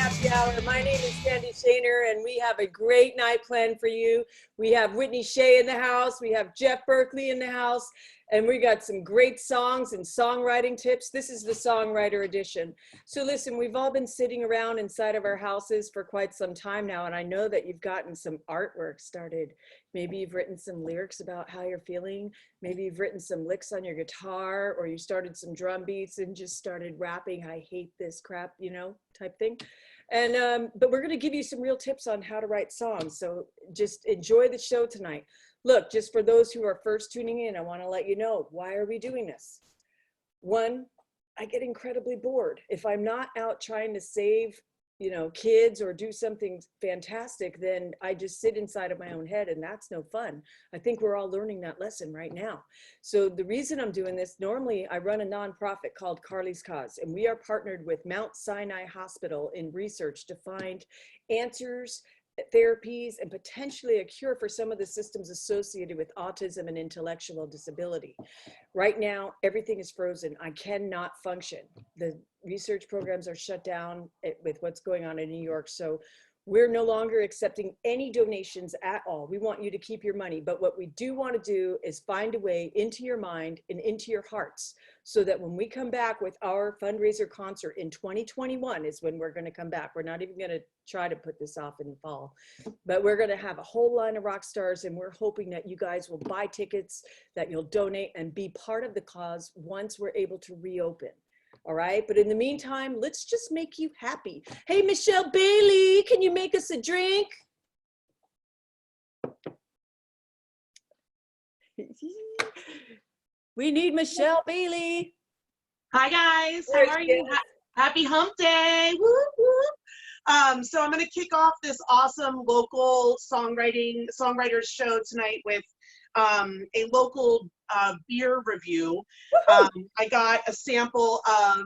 Happy Hour. My name is Sandy Shaner, and we have a great night planned for you. We have Whitney Shay in the house. We have Jeff Berkley in the house, and we got some great songs and songwriting tips. This is the songwriter edition. So listen, we've all been sitting around inside of our houses for quite some time now, and I know that you've gotten some artwork started. Maybe you've written some lyrics about how you're feeling. Maybe you've written some licks on your guitar, or you started some drum beats and just started rapping, I hate this crap, you know, type thing. And but we're going to give you some real tips on how to write songs. So just enjoy the show tonight. Look, just for those who are first tuning in, I want to let you know, why are we doing this? One, I get incredibly bored. If I'm not out trying to save, you know, kids or do something fantastic, then I just sit inside of my own head, and that's no fun. I think we're all learning that lesson right now. So the reason I'm doing this, normally I run a nonprofit called Carly's Cause, and we are partnered with Mount Sinai Hospital in research to find answers, therapies, and potentially a cure for some of the systems associated with autism and intellectual disability. Right now, everything is frozen. I cannot function. The research programs are shut down with what's going on in New York. So we're no longer accepting any donations at all. We want you to keep your money. But what we do want to do is find a way into your mind and into your hearts, so that when we come back with our fundraiser concert in 2021 is when we're going to come back. We're not even going to try to put this off in the fall, but we're going to have a whole line of rock stars, and we're hoping that you guys will buy tickets, that you'll donate and be part of the cause once we're able to reopen. All right, but in the meantime, let's just make you happy. Hey, Michelle Bailey, can you make us a drink? We need Michelle Bailey. Hi guys, how are you? Happy hump day. Woo, woo. So I'm going to kick off this awesome local songwriters show tonight with a local beer review. I got a sample of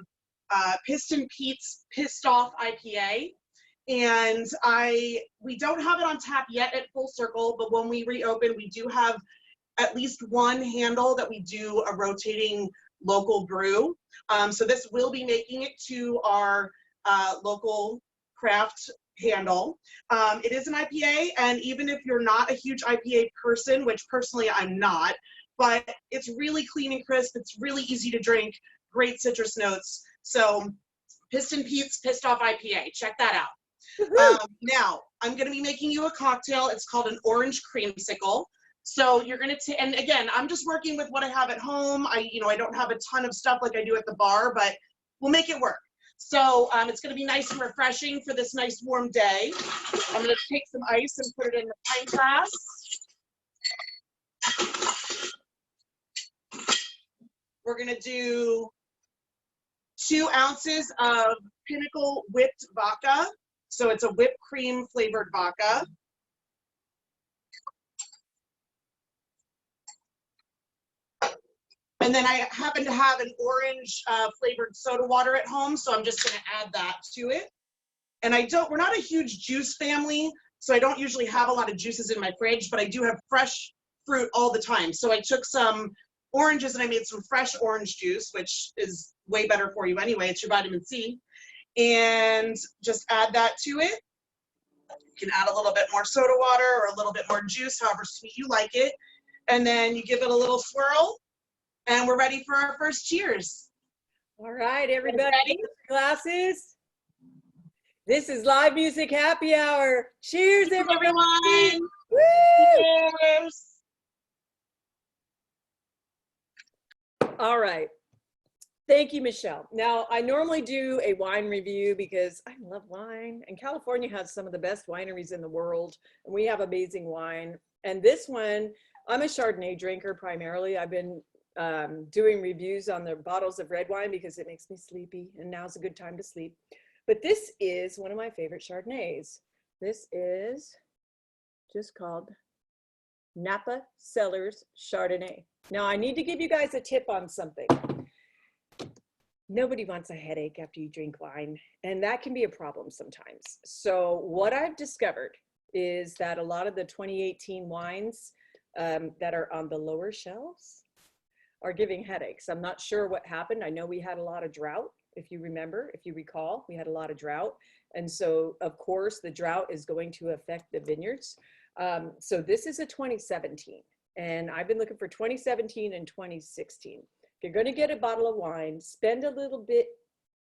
Piston Pete's Pissed Off IPA, and we don't have it on tap yet at Full Circle, but when we reopen, we do have at least one handle that we do a rotating local brew. So this will be making it to our local craft handle. It is an IPA, and even if you're not a huge IPA person, which personally I'm not, but it's really clean and crisp, it's really easy to drink, great citrus notes. So Piston Pete's Pissed Off IPA, check that out. Now I'm going to be making you a cocktail. It's called an orange creamsicle. So you're going to, and again, I'm just working with what I have at home. I don't have a ton of stuff like I do at the bar, but we'll make it work. So it's going to be nice and refreshing for this nice warm day. I'm going to take some ice and put it in the pint glass. We're going to do 2 ounces of Pinnacle whipped vodka. So it's a whipped cream flavored vodka. And then I happen to have an orange flavored soda water at home, so I'm just going to add that to it. And we're not a huge juice family, so I don't usually have a lot of juices in my fridge, but I do have fresh fruit all the time. So I took some oranges and I made some fresh orange juice, which is way better for you anyway. It's your vitamin C. And just add that to it. You can add a little bit more soda water or a little bit more juice, however sweet you like it. And then you give it a little swirl. And we're ready for our first cheers. All right, everybody, glasses. This is Live Music Happy Hour. Cheers, everyone. Woo! Cheers. All right. Thank you, Michelle. Now, I normally do a wine review because I love wine, and California has some of the best wineries in the world, and we have amazing wine. And this one, I'm a Chardonnay drinker primarily. I've been doing reviews on the bottles of red wine because it makes me sleepy, and now's a good time to sleep. But this is one of my favorite Chardonnays. This is just called Napa Cellars Chardonnay. Now I need to give you guys a tip on something. Nobody wants a headache after you drink wine, and that can be a problem sometimes. So what I've discovered is that a lot of the 2018 wines that are on the lower shelves are giving headaches. I'm not sure what happened. I know we had a lot of drought if you remember, if you recall, we had a lot of drought. And so, of course, the drought is going to affect the vineyards. So this is a 2017, and I've been looking for 2017 and 2016. If you're going to get a bottle of wine, spend a little bit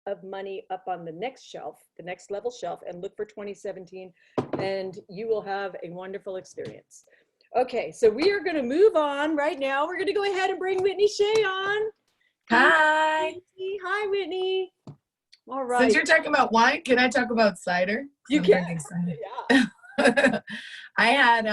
of money up on the next shelf, the next level shelf, and look for 2017, and you will have a wonderful experience. Okay, so we are going to move on right now. We're going to go ahead and bring Whitney Shay on. Hi. Hi, Whitney. All right. Since you're talking about wine, can I talk about cider? You can. Cider. Yeah. I had,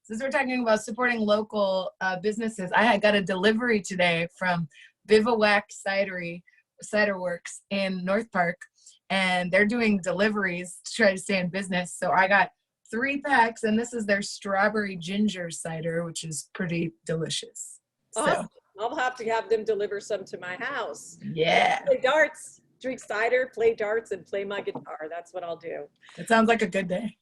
since we're talking about supporting local businesses, I had got a delivery today from Bivouac Cider Works in North Park, and they're doing deliveries to try to stay in business. So I got 3 packs, and this is their strawberry ginger cider, which is pretty delicious. Awesome. So I'll have to have them deliver some to my house. Yeah. Play darts, drink cider, play darts, and play my guitar. That's what I'll do. It sounds like a good day.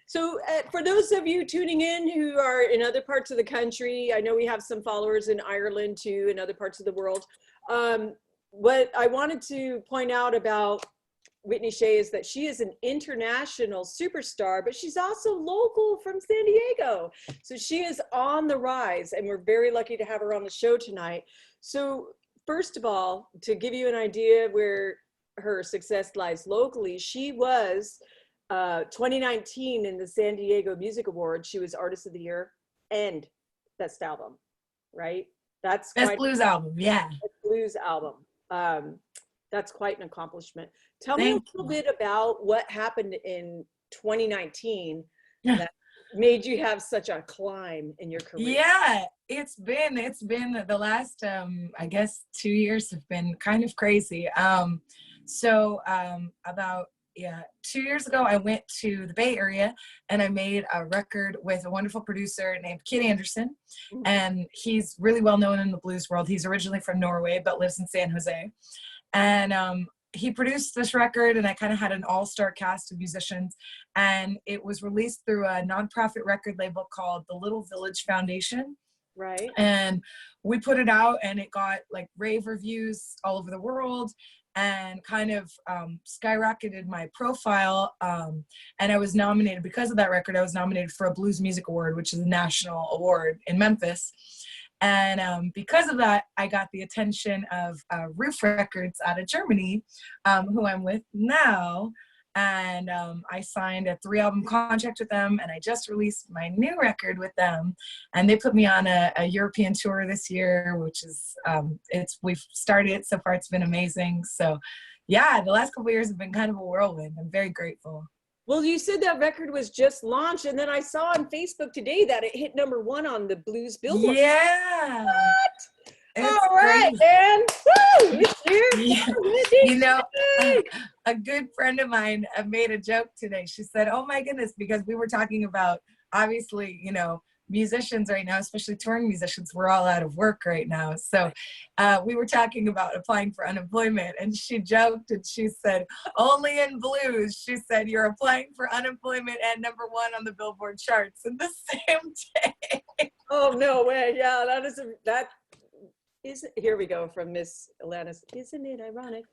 So for those of you tuning in who are in other parts of the country, I know we have some followers in Ireland too, in other parts of the world. What I wanted to point out about Whitney Shay is that she is an international superstar, but she's also local from San Diego. So she is on the rise, and we're very lucky to have her on the show tonight. So first of all, to give you an idea where her success lies locally, she was 2019 in the San Diego Music Awards. She was Artist of the Year and Best Album, right? That's Best Blues Album, yeah. Best Blues Album. That's quite an accomplishment. Tell me a little bit about what happened in 2019 that made you have such a climb in your career. Yeah, it's been the last I guess 2 years have been kind of crazy. About 2 years ago, I went to the Bay Area and I made a record with a wonderful producer named Kid Anderson. And he's really well known in the blues world. He's originally from Norway, but lives in San Jose. And he produced this record, and I kind of had an all-star cast of musicians. And it was released through a nonprofit record label called the Little Village Foundation. Right. And we put it out, and it got like rave reviews all over the world, and kind of skyrocketed my profile. And I was nominated, because of that record, I was nominated for a Blues Music Award, which is a national award in Memphis. And because of that, I got the attention of Roof Records out of Germany, who I'm with now. And I signed a 3-album contract with them, and I just released my new record with them. And they put me on a European tour this year, which is, we've started it so far. It's been amazing. So yeah, the last couple of years have been kind of a whirlwind. I'm very grateful. Well, you said that record was just launched, and then I saw on Facebook today that it hit #1 on the Blues Billboard. Yeah. What? It's all right, crazy. man. Woo! Yeah. You know, a good friend of mine made a joke today. She said, "Oh my goodness," because we were talking about, obviously, you know, musicians right now, especially touring musicians, we're all out of work right now. So we were talking about applying for unemployment, and she joked and she said, "Only in blues," she said, "you're applying for unemployment and #1 on the Billboard charts in the same day." Oh, no way. Yeah, that is, here we go from Miss Alanis. Isn't it ironic?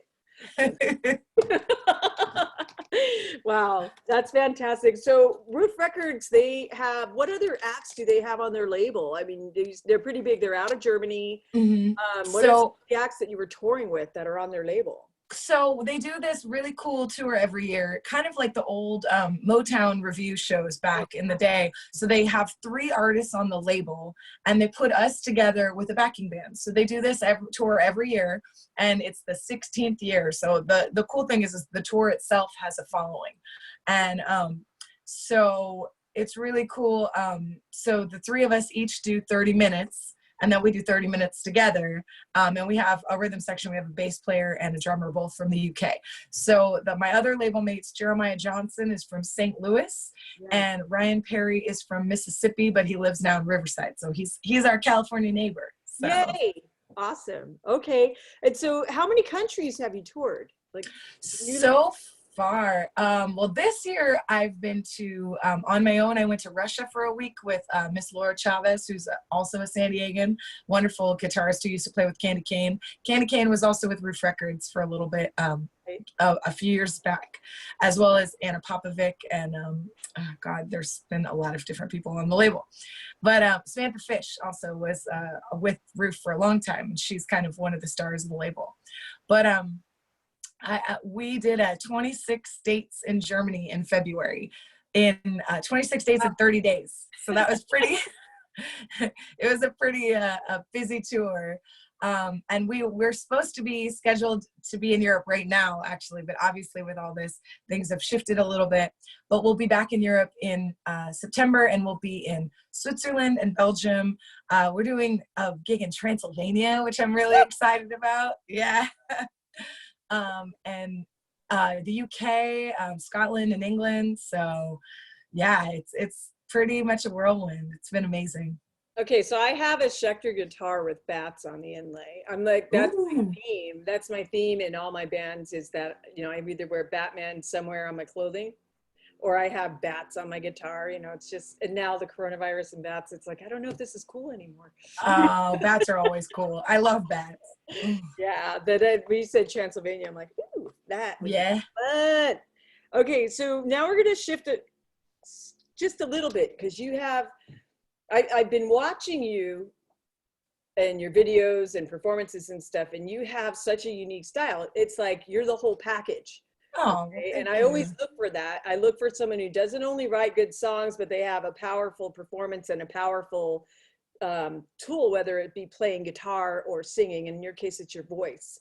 Wow, that's fantastic. So Roof Records, they have, what other acts do they have on their label? I mean, they're pretty big. They're out of Germany. Mm-hmm. What are the acts that you were touring with that are on their label? So they do this really cool tour every year, kind of like the old Motown review shows back in the day. So they have 3 artists on the label, and they put us together with a backing band. So they do this tour every year, and it's the 16th year. So the cool thing is the tour itself has a following. And so it's really cool. So the 3 of us each do 30 minutes. And then we do 30 minutes together. And we have a rhythm section. We have a bass player and a drummer, both from the UK. So my other label mates, Jeremiah Johnson is from St. Louis, and Ryan Perry is from Mississippi, but he lives now in Riverside. So he's our California neighbor. So. Yay! Awesome. Okay. And so how many countries have you toured? Like, so far. Well, this year I've been to, on my own, I went to Russia for a week with Miss Laura Chavez, who's also a San Diegan, wonderful guitarist who used to play with Candy Cane. Candy Cane was also with Roof Records for a little bit, a few years back, as well as Anna Popovic and, God, there's been a lot of different people on the label. But Samantha Fish also was with Roof for a long time, and she's kind of one of the stars of the label. But we did 26 states in Germany in February, in 26 states in 30 days. So that was pretty, it was a pretty busy tour. And we're supposed to be scheduled to be in Europe right now, actually, but obviously with all this, things have shifted a little bit. But we'll be back in Europe in September, and we'll be in Switzerland and Belgium. We're doing a gig in Transylvania, which I'm really excited about. Yeah. And the UK, Scotland and England. So yeah, it's pretty much a whirlwind. It's been amazing. Okay, so I have a Schecter guitar with bats on the inlay. I'm like, that's my theme. That's my theme in all my bands, is that, you know, I either wear Batman somewhere on my clothing, or I have bats on my guitar. You know, it's just, and now the coronavirus and bats, it's like, I don't know if this is cool anymore. Oh, bats are always cool. I love bats. Yeah, that we said Transylvania. I'm like, ooh, that would be fun. Okay, so now we're gonna shift it just a little bit, because you have, I've been watching you and your videos and performances and stuff, and you have such a unique style. It's like you're the whole package. Oh, okay? And I always look for that. I look for someone who doesn't only write good songs, but they have a powerful performance and a powerful tool, whether it be playing guitar or singing. In your case, it's your voice.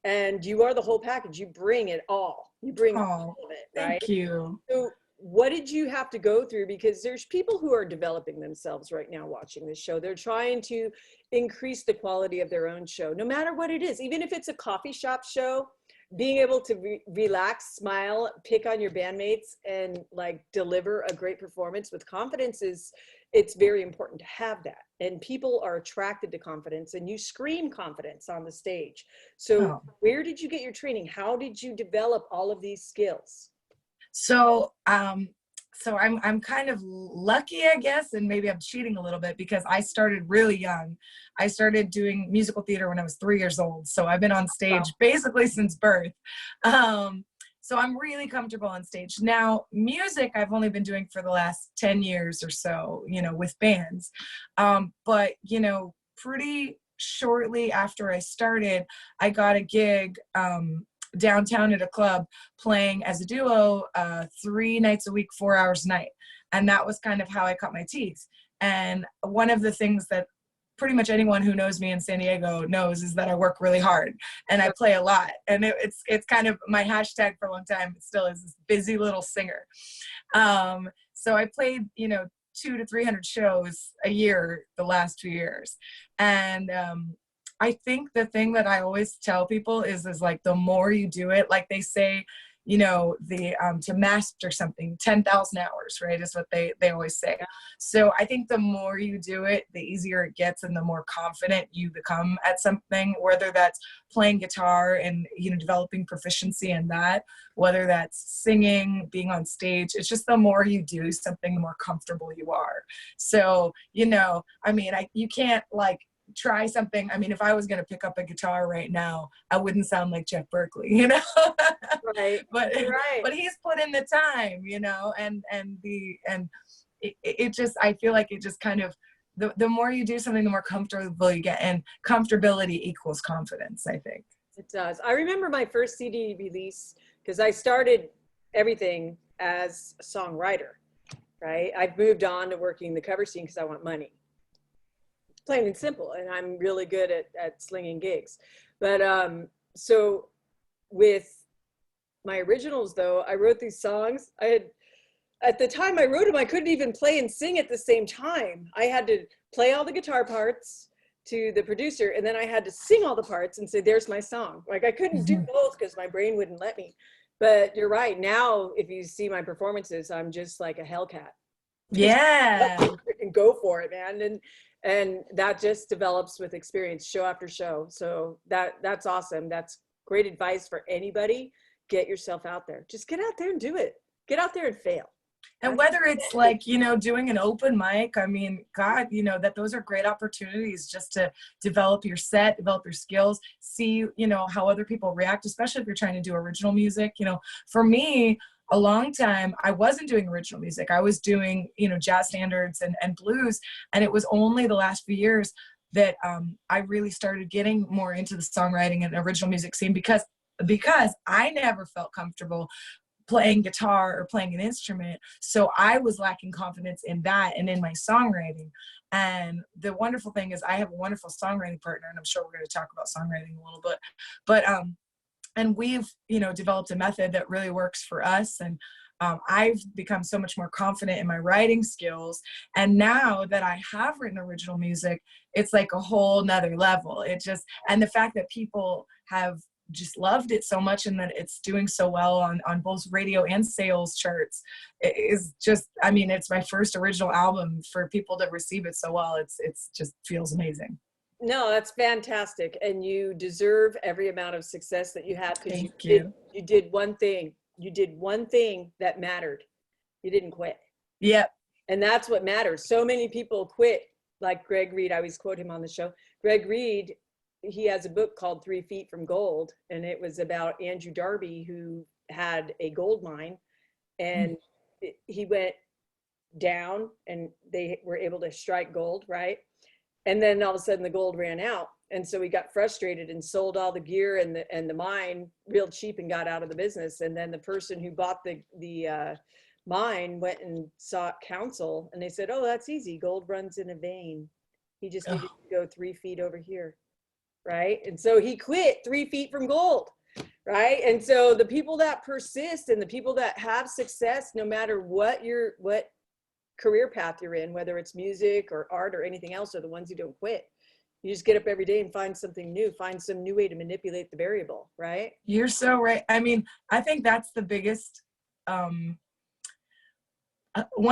And you are the whole package. You bring it all. You bring all of it, right? Thank you. So what did you have to go through? Because there's people who are developing themselves right now watching this show. They're trying to increase the quality of their own show, no matter what it is. Even if it's a coffee shop show, being able to relax, smile, pick on your bandmates, and like deliver a great performance with confidence it's very important to have that. And people are attracted to confidence, and you scream confidence on the stage. So where did you get your training? How did you develop all of these skills? So, so I'm kind of lucky, I guess, and maybe I'm cheating a little bit, because I started really young. I started doing musical theater when I was 3 years old. So I've been on stage basically since birth. So I'm really comfortable on stage. Now, music I've only been doing for the last 10 years or so, you know, with bands. But, you know, pretty shortly after I started, I got a gig downtown at a club playing as a duo 3 nights a week, 4 hours a night. And that was kind of how I cut my teeth. And one of the things that pretty much anyone who knows me in San Diego knows is that I work really hard and I play a lot. And it's kind of my hashtag for a long time. It still is, this busy little singer. So I played, you know, 200 to 300 shows a year the last 2 years. And I think the thing that I always tell people is like, the more you do it, like they say, you know, to master something, 10,000 hours, right, is what they always say. So I think the more you do it, the easier it gets, and the more confident you become at something, whether that's playing guitar and, you know, developing proficiency in that, whether that's singing, being on stage. It's just the more you do something, the more comfortable you are. So, you know, I mean, you can't like try something. I mean, if I was going to pick up a guitar right now, I wouldn't sound like Jeff Berkley, you know. Right. But he's put in the time, you know, and it just, I feel like it just kind of, the more you do something, the more comfortable you get, and comfortability equals confidence, I think. It does. I remember my first CD release, because I started everything as a songwriter, right? I've moved on to working the cover scene because I want money. Plain and simple. And I'm really good at slinging gigs. But so with my originals, though, I wrote these songs. At the time I wrote them, I couldn't even play and sing at the same time. I had to play all the guitar parts to the producer, and then I had to sing all the parts and say, there's my song. Like, I couldn't do both because my brain wouldn't let me. But you're right. Now, if you see my performances, I'm just like a Hellcat. Yeah. And go for it, man. And that just develops with experience, show after show. So that's awesome. That's great advice for anybody, get yourself out there. Just get out there and do it. Get out there and fail. And whether it's like, you know, doing an open mic, I mean, God, you know, that those are great opportunities just to develop your set, develop your skills, see, you know, how other people react, especially if you're trying to do original music. You know, for me, a long time, I wasn't doing original music. I was doing, you know, jazz standards and blues. And it was only the last few years that I really started getting more into the songwriting and original music scene because I never felt comfortable playing guitar or playing an instrument. So I was lacking confidence in that and in my songwriting. And the wonderful thing is I have a wonderful songwriting partner, and I'm sure we're going to talk about songwriting a little bit, but and we've, you know, developed a method that really works for us. And I've become so much more confident in my writing skills. And now that I have written original music, it's like a whole nother level. It just, and the fact that people have just loved it so much and that it's doing so well on both radio and sales charts is just, I mean, it's my first original album. For people to receive it so well, it's just feels amazing. No, that's fantastic. And you deserve every amount of success that you have, because you did one thing. You did one thing that mattered. You didn't quit. Yep. And that's what matters. So many people quit, like Greg Reed. I always quote him on the show. Greg Reed, he has a book called 3 Feet from Gold, and it was about Andrew Darby, who had a gold mine, and he went down and they were able to strike gold, right? And then all of a sudden the gold ran out. And so he got frustrated and sold all the gear and the mine real cheap and got out of the business. And then the person who bought the mine went and sought counsel, and they said, oh, that's easy. Gold runs in a vein. He just needed to go 3 feet over here. Right. And so he quit 3 feet from gold. Right. And so the people that persist and the people that have success, no matter what career path you're in, whether it's music or art or anything else, are the ones who don't quit. You just get up every day and find something new, find some new way to manipulate the variable. Right. You're so right. I mean, I think that's the biggest, one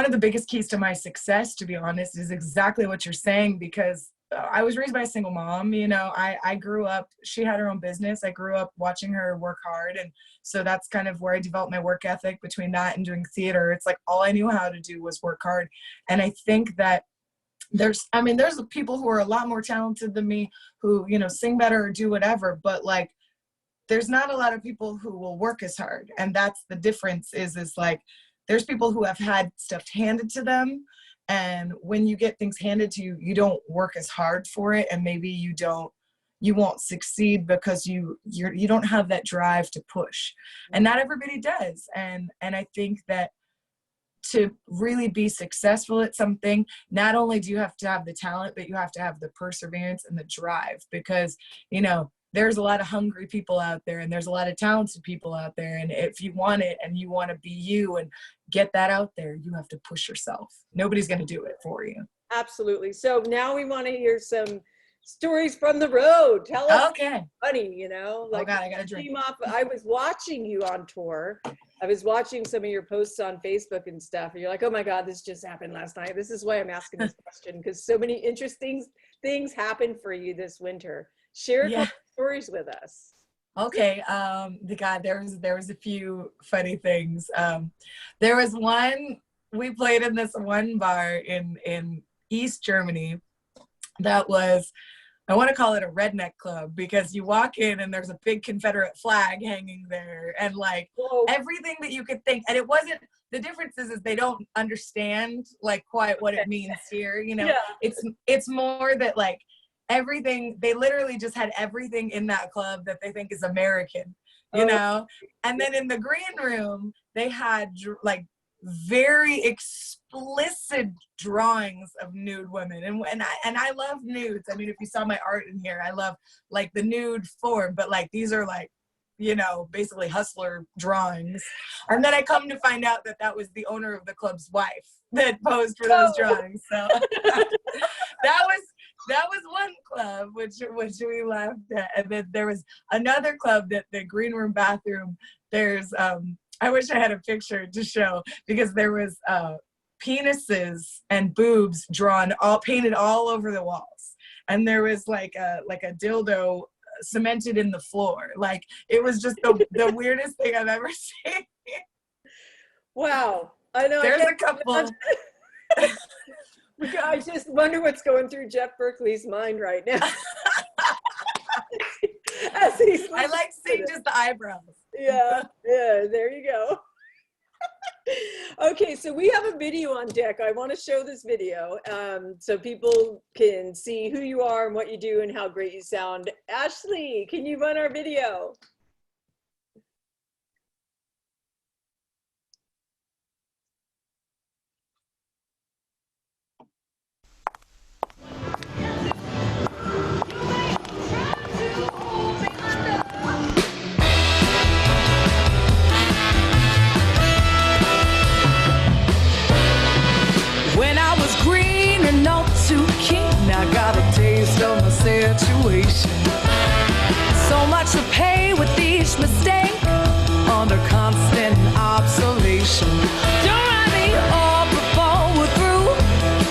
of the biggest keys to my success, to be honest, is exactly what you're saying, because I was raised by a single mom. You know, I grew up, she had her own business. I grew up watching her work hard. And so that's kind of where I developed my work ethic, between that and doing theater. It's like all I knew how to do was work hard. And I think that there's people who are a lot more talented than me who, you know, sing better or do whatever, but like, there's not a lot of people who will work as hard. And that's the difference is like, there's people who have had stuff handed to them. And when you get things handed to you, you don't work as hard for it. And maybe you won't succeed because you don't have that drive to push. And not everybody does. And I think that to really be successful at something, not only do you have to have the talent, but you have to have the perseverance and the drive, because, you know, there's a lot of hungry people out there and there's a lot of talented people out there. And if you want it and you want to be you and get that out there, you have to push yourself. Nobody's going to do it for you. Absolutely. So now we want to hear some stories from the road. Tell us. Okay. Funny, you know, like, oh God, I got to drink. I was watching you on tour. I was watching some of your posts on Facebook and stuff. And you're like, oh my God, this just happened last night. This is why I'm asking this question, because so many interesting things happened for you this winter. Share a couple stories with us. Okay. God, there was a few funny things. There was one, we played in this one bar in East Germany that was, I want to call it a redneck club, because you walk in and there's a big Confederate flag hanging there and like everything that you could think. And it wasn't, the difference is they don't understand like quite what it means here. You know, it's more that like everything, they literally just had everything in that club that they think is American, you know? And then in the green room, they had like very explicit drawings of nude women. And I love nudes. I mean, if you saw my art in here, I love like the nude form, but like, these are like, you know, basically hustler drawings. And then I come to find out that that was the owner of the club's wife that posed for those drawings. So that was one club, which we laughed at. And then there was another club that the green room bathroom, there's, I wish I had a picture to show, because there was penises and boobs painted all over the walls. And there was like a dildo cemented in the floor. Like, it was just the weirdest thing I've ever seen. Wow. I know. There's a couple. I just wonder what's going through Jeff Berkley's mind right now. I like seeing just the eyebrows. Yeah, there you go. Okay, so we have a video on deck. I want to show this video so people can see who you are and what you do and how great you sound. Ashley, can you run our video? I got a taste of my situation. So much to pay with each mistake, under constant observation. Don't write me up before we're through,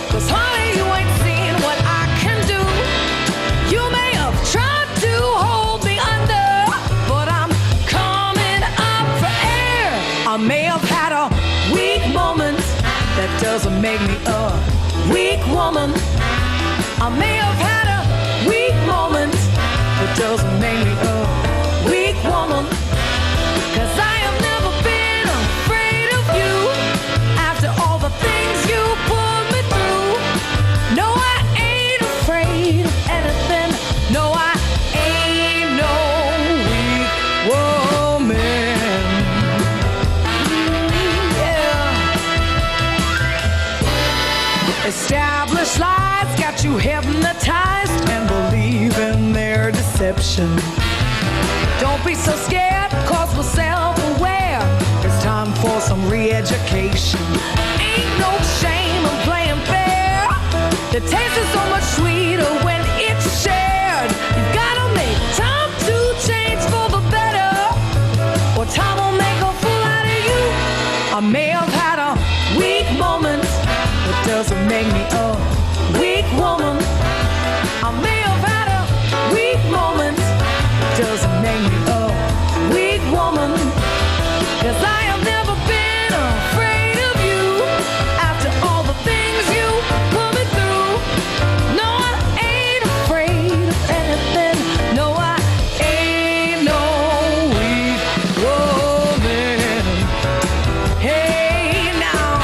'cause honey, you ain't seen what I can do. You may have tried to hold me under, but I'm coming up for air. I may have had a weak moment, that doesn't make me a weak woman. I may have had a weak moment, but doesn't make me a weak woman. 'Cause I have never been afraid of you, after all the things you put me through. No, I ain't afraid of anything. No, I ain't no weak woman. Yeah. Established lies got you hypnotized and believe in their deception. Don't be so scared, 'cause we're self-aware. It's time for some re-education. Ain't no shame in playing fair. The taste is so much sweeter when it's shared. You've gotta make time to change for the better, or time will make a fool out of you. I may have had a weak moment, but doesn't make me a weak woman. I may have had a weak moment, doesn't make me a weak woman. 'Cause I have never been afraid of you, after all the things you put me through. No, I ain't afraid of anything. No, I ain't no weak woman. Hey, now.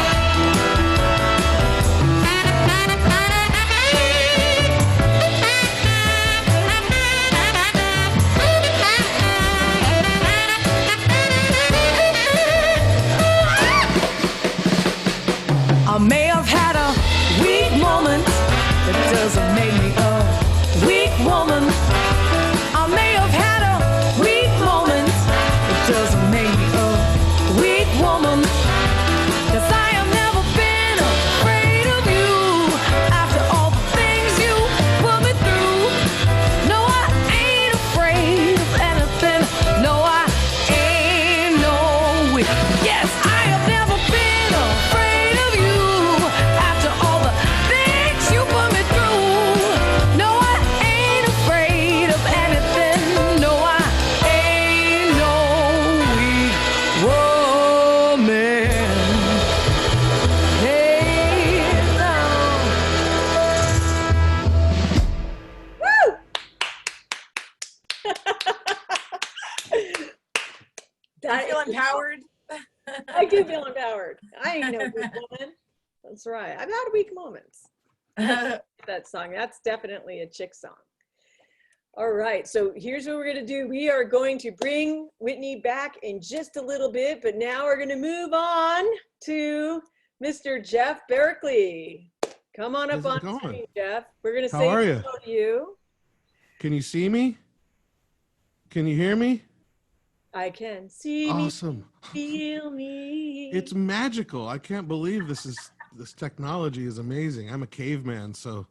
I may have had a weak moment, it doesn't make me a weak woman. I may have had a weak moment, it doesn't make me a weak woman. 'Cause I have never been afraid of you, after all the things you put me through. No, I ain't afraid of anything. No, I ain't no weak. Yes, I have never been afraid of you, after all the things you put me through. No, I ain't afraid of anything. No, I ain't no weak woman. Hey, now. Woo! I feel empowered. I do feel empowered. I ain't no weak woman. That's right. I've had weak moments. That song. That's definitely a chick song. All right. So here's what we're going to do. We are going to bring Whitney back in just a little bit, but now we're going to move on to Mr. Jeff Berkley. Come on up How's it on going? screen, Jeff. We're going to How say are you? hello to you. Can you see me? Can you hear me? I can see Awesome. me, feel me. It's magical. I can't believe this technology is amazing. I'm a caveman, so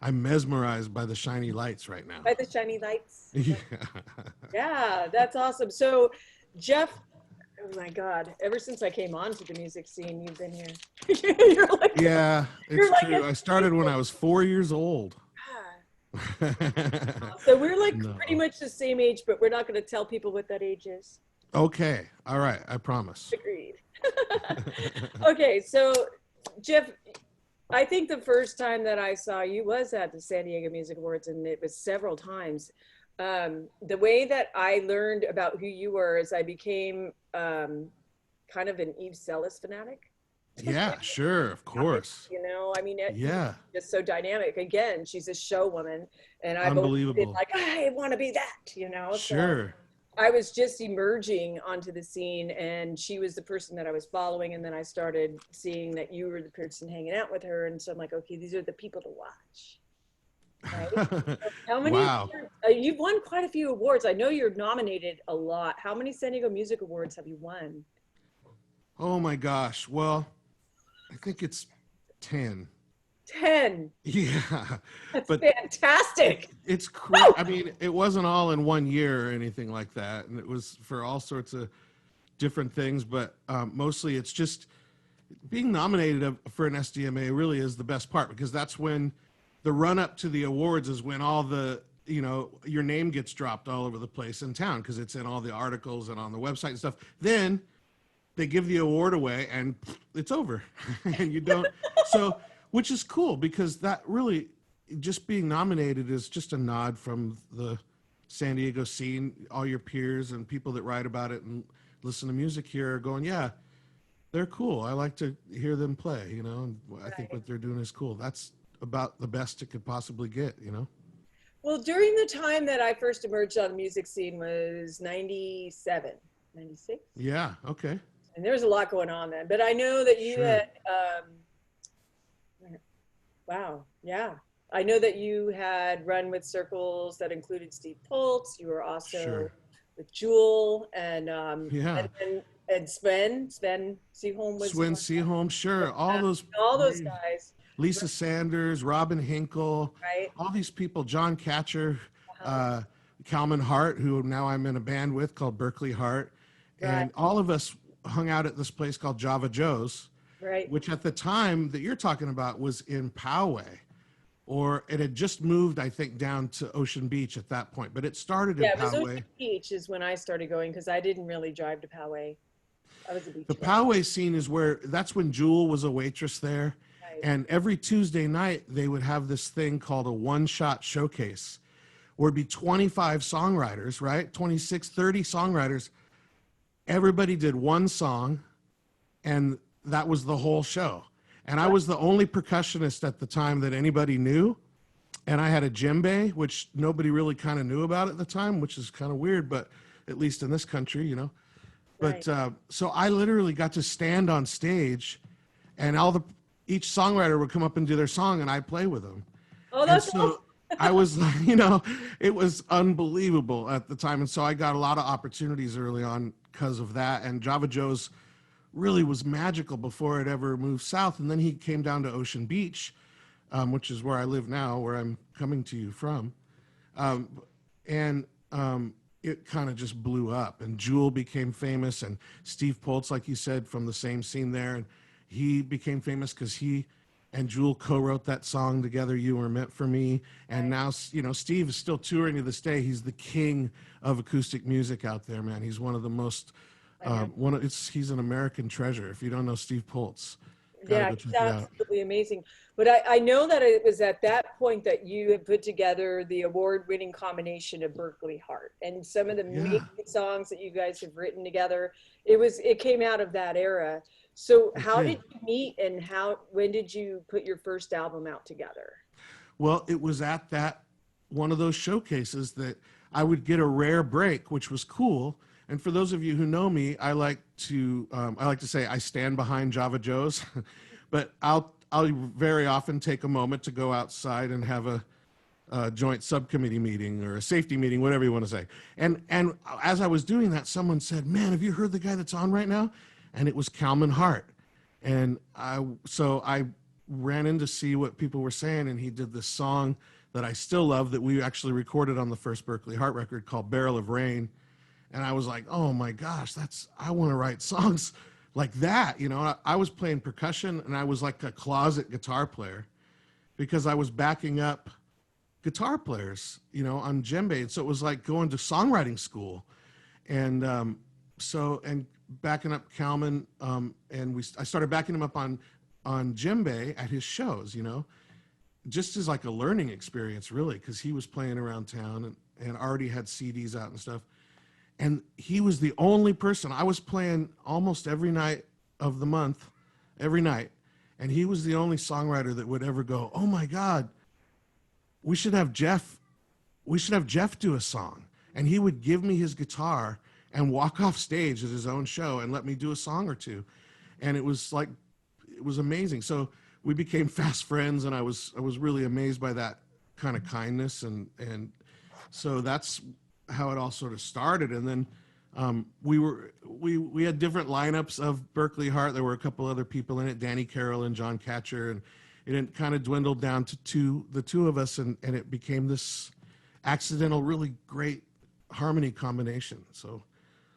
I'm mesmerized by the shiny lights right now. By the shiny lights. Yeah. Yeah, that's awesome. So, Jeff, oh my God, ever since I came onto the music scene, you've been here. You're like, Yeah, You're it's like true. a- I started when I was 4 years old. So we're like No. pretty much the same age, but we're not going to tell people what that age is. Okay. All right. I promise. Agreed. Okay, so Jeff, I think the first time that I saw you was at the San Diego Music Awards, and it was several times. The way that I learned about who you were is I became kind of an Eve Sellis fanatic. Yeah, sure. Of course. You know, I mean, Yeah. just so dynamic. Again, she's a show woman, and I've always been Unbelievable. like, I want to be that, you know. So Sure. I was just emerging onto the scene, and she was the person that I was following, and then I started seeing that you were the person hanging out with her, and so I'm like, okay, these are the people to watch. Right? So how many? Wow. You've won quite a few awards. I know you're nominated a lot. How many San Diego Music Awards have you won? Oh my gosh. Well, I think it's 10. 10. Yeah. That's But fantastic. it's crazy. I mean, it wasn't all in one year or anything like that. And it was for all sorts of different things. But mostly it's just being nominated for an SDMA really is the best part, because that's when the run up to the awards is when all the, you know, your name gets dropped all over the place in town because it's in all the articles and on the website and stuff. Then they give the award away and it's over and you don't. So, which is cool, because that really, just being nominated is just a nod from the San Diego scene. All your peers and people that write about it and listen to music here are going, yeah, they're cool. I like to hear them play, you know, and I think what they're doing is cool. That's about the best it could possibly get, you know? Well, during the time that I first emerged on the music scene was 97, 96. Yeah. Okay. And there was a lot going on then, but I know that you Sure. had, wow, yeah. I know that you had run with circles that included Steve Poltz. You were also Sure. with Jewel and, Yeah. and Sven Seaholm was Swen Seaholm, sure. All those guys, Lisa Sanders, Robin Hinkle, right? all these people, John Catcher, Calman Hart, who now I'm in a band with called Berkeley Hart. And all of us hung out at this place called Java Joe's, Right. which at the time that you're talking about was in Poway, or it had just moved, I think, down to Ocean Beach at that point, but it started in Yeah, it was Poway. Ocean Beach is when I started going, because I didn't really drive to Poway. I was a beach The girl. Poway scene is where, that's when Jewel was a waitress there. Right. And every Tuesday night, they would have this thing called a one-shot showcase, where it'd be 25 songwriters, right? 26, 30 songwriters. Everybody did one song, and that was the whole show. And I was the only percussionist at the time that anybody knew. And I had a djembe, which nobody really kind of knew about at the time, which is kind of weird, but at least in this country, you know. But so I literally got to stand on stage, and each songwriter would come up and do their song, and I'd play with them. Oh, that's And so I was, you know, it was unbelievable at the time. And so I got a lot of opportunities early on because of that. And Java Joe's really was magical before it ever moved south. And then he came down to Ocean Beach, which is where I live now, where I'm coming to you from. It kind of just blew up, and Jewel became famous, and Steve Poltz, like you said, from the same scene there. And he became famous because he and Jewel co-wrote that song together, "You Were Meant for Me." And now, you know, Steve is still touring to this day. He's the king of acoustic music out there, man. He's one of the most, he's an American treasure. If you don't know Steve Poltz, Yeah, go check it's it out. absolutely amazing. But I know that it was at that point that you had put together the award-winning combination of Berkeley Heart, and some of the amazing songs that you guys have written together. It came out of that era. So how did you meet, and when did you put your first album out together? Well, it was at one of those showcases that I would get a rare break, which was cool. And for those of you who know me, I like to say I stand behind Java Joe's, but I'll very often take a moment to go outside and have a joint subcommittee meeting or a safety meeting, whatever you want to say. And as I was doing that, someone said, "Man, have you heard the guy that's on right now?" And it was Calman Hart. And so I ran in to see what people were saying, and he did this song that I still love that we actually recorded on the first Berkeley Hart record called "Barrel of Rain." And I was like, oh my gosh, I want to write songs like that. You know, I was playing percussion, and I was like a closet guitar player because I was backing up guitar players, you know, on djembe. And so it was like going to songwriting school. And and backing up Kalman, I started backing him up on djembe at his shows, you know, just as like a learning experience, really, because he was playing around town and already had CDs out and stuff. And he was the only person. I was playing almost every night of the month, every night. And he was the only songwriter that would ever go, oh my God, we should have Jeff do a song. And he would give me his guitar and walk off stage at his own show and let me do a song or two. And it was amazing. So we became fast friends, and I was really amazed by that kind of kindness. And so that's how it all sort of started. And then we had different lineups of Berkley Heart. There were a couple other people in it, Danny Carroll and John Catcher, and it kind of dwindled down to the two of us, and it became this accidental, really great harmony combination. So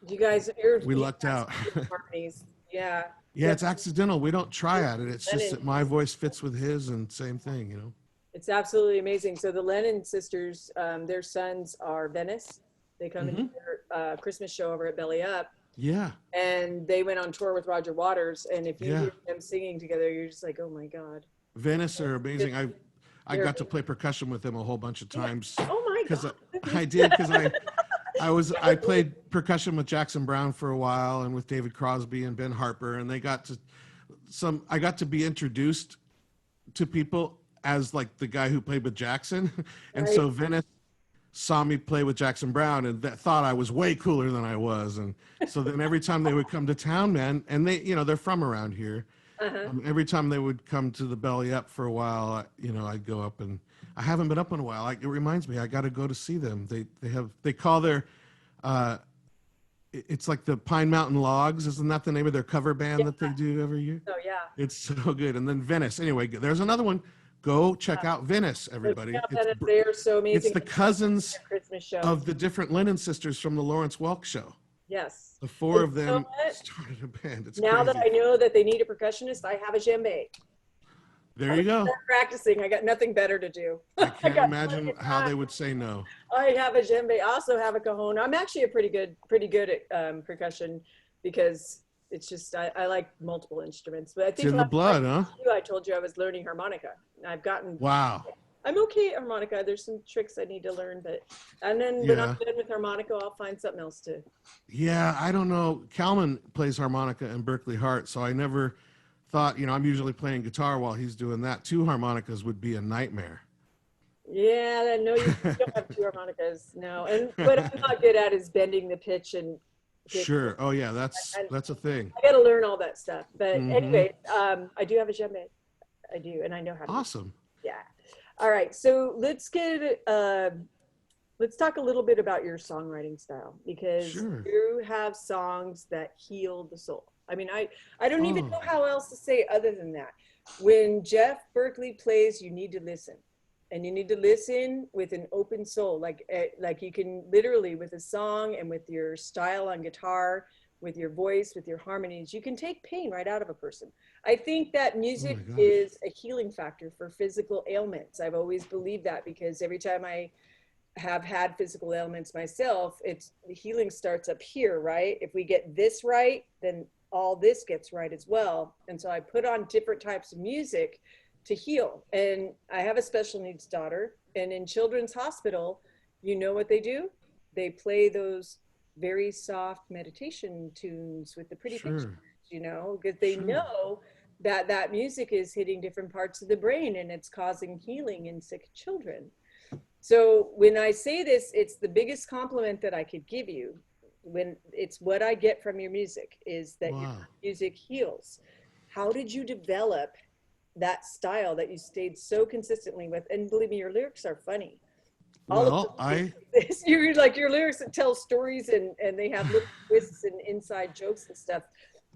you guys, we lucked out. Harmonies. Yeah. Yeah, it's accidental. We don't try at it. It's just that my voice fits with his, and same thing, you know. It's absolutely amazing. So the Lennon sisters, their sons are Venice. They come into their Christmas show over at Belly Up. Yeah. And they went on tour with Roger Waters. And if you hear them singing together, you're just like, oh my God. Venice are amazing. I got to play percussion with them a whole bunch of times. Oh my God. I did, because I played percussion with Jackson Browne for a while, and with David Crosby and Ben Harper, and I got to be introduced to people as like the guy who played with Jackson. And so Venice saw me play with Jackson Browne and thought I was way cooler than I was. And so then every time they would come to town, man, and they, you know, they're from around here. Every time they would come to the Belly Up for a while, you know, I'd go up, and I haven't been up in a while. It reminds me, I got to go to see them. They call their, it's like the Pine Mountain Logs. Isn't that the name of their cover band that they do every year? Oh yeah. It's so good. And then Venice. Anyway, there's another one. Go check out Venice, everybody. They are so amazing. It's the cousins Christmas show of the different Lennon sisters from the Lawrence Welk show. Yes. The four of them started a band. It's now crazy. that I know that they need a percussionist, I have a djembe. There you go. Practicing. I got nothing better to do. I can't imagine how they would say no. I have a djembe. I also have a cajon. I'm actually pretty good at percussion, because it's just I like multiple instruments. But I think it's in the blood, huh? I told you I was learning harmonica. I've gotten. Wow. I'm okay at harmonica. There's some tricks I need to learn, and then when I'm done with harmonica, I'll find something else to. Yeah, I don't know. Kalman plays harmonica in Berkley Heart, so I never thought, you know, I'm usually playing guitar while he's doing that. Two harmonicas would be a nightmare. Yeah, no, you don't have two harmonicas, no. And what I'm not good at is bending the pitch and. Sure. Oh yeah, that's a thing. I got to learn all that stuff. But anyway, I do have a djembe. I do, and I know how to. Awesome. Yeah. All right, so let's talk a little bit about your songwriting style, because you have songs that heal the soul. I mean, I don't even know how else to say other than that. When Jeff Berkley plays, you need to listen, and you need to listen with an open soul. Like you can literally, with a song and with your style on guitar, with your voice, with your harmonies, you can take pain right out of a person. I think that music is a healing factor for physical ailments. I've always believed that, because every time I have had physical ailments myself, the healing starts up here, right? If we get this right, then all this gets right as well. And so I put on different types of music to heal. And I have a special needs daughter, and in Children's Hospital, you know what they do? They play those very soft meditation tunes with the pretty pictures, you know, because they know that music is hitting different parts of the brain, and it's causing healing in sick children. So when I say this, it's the biggest compliment that I could give you. When it's what I get from your music is that your music heals. How did you develop that style that you stayed so consistently with? And believe me, your lyrics are funny. You're like, your lyrics that tell stories, and they have little twists and inside jokes and stuff.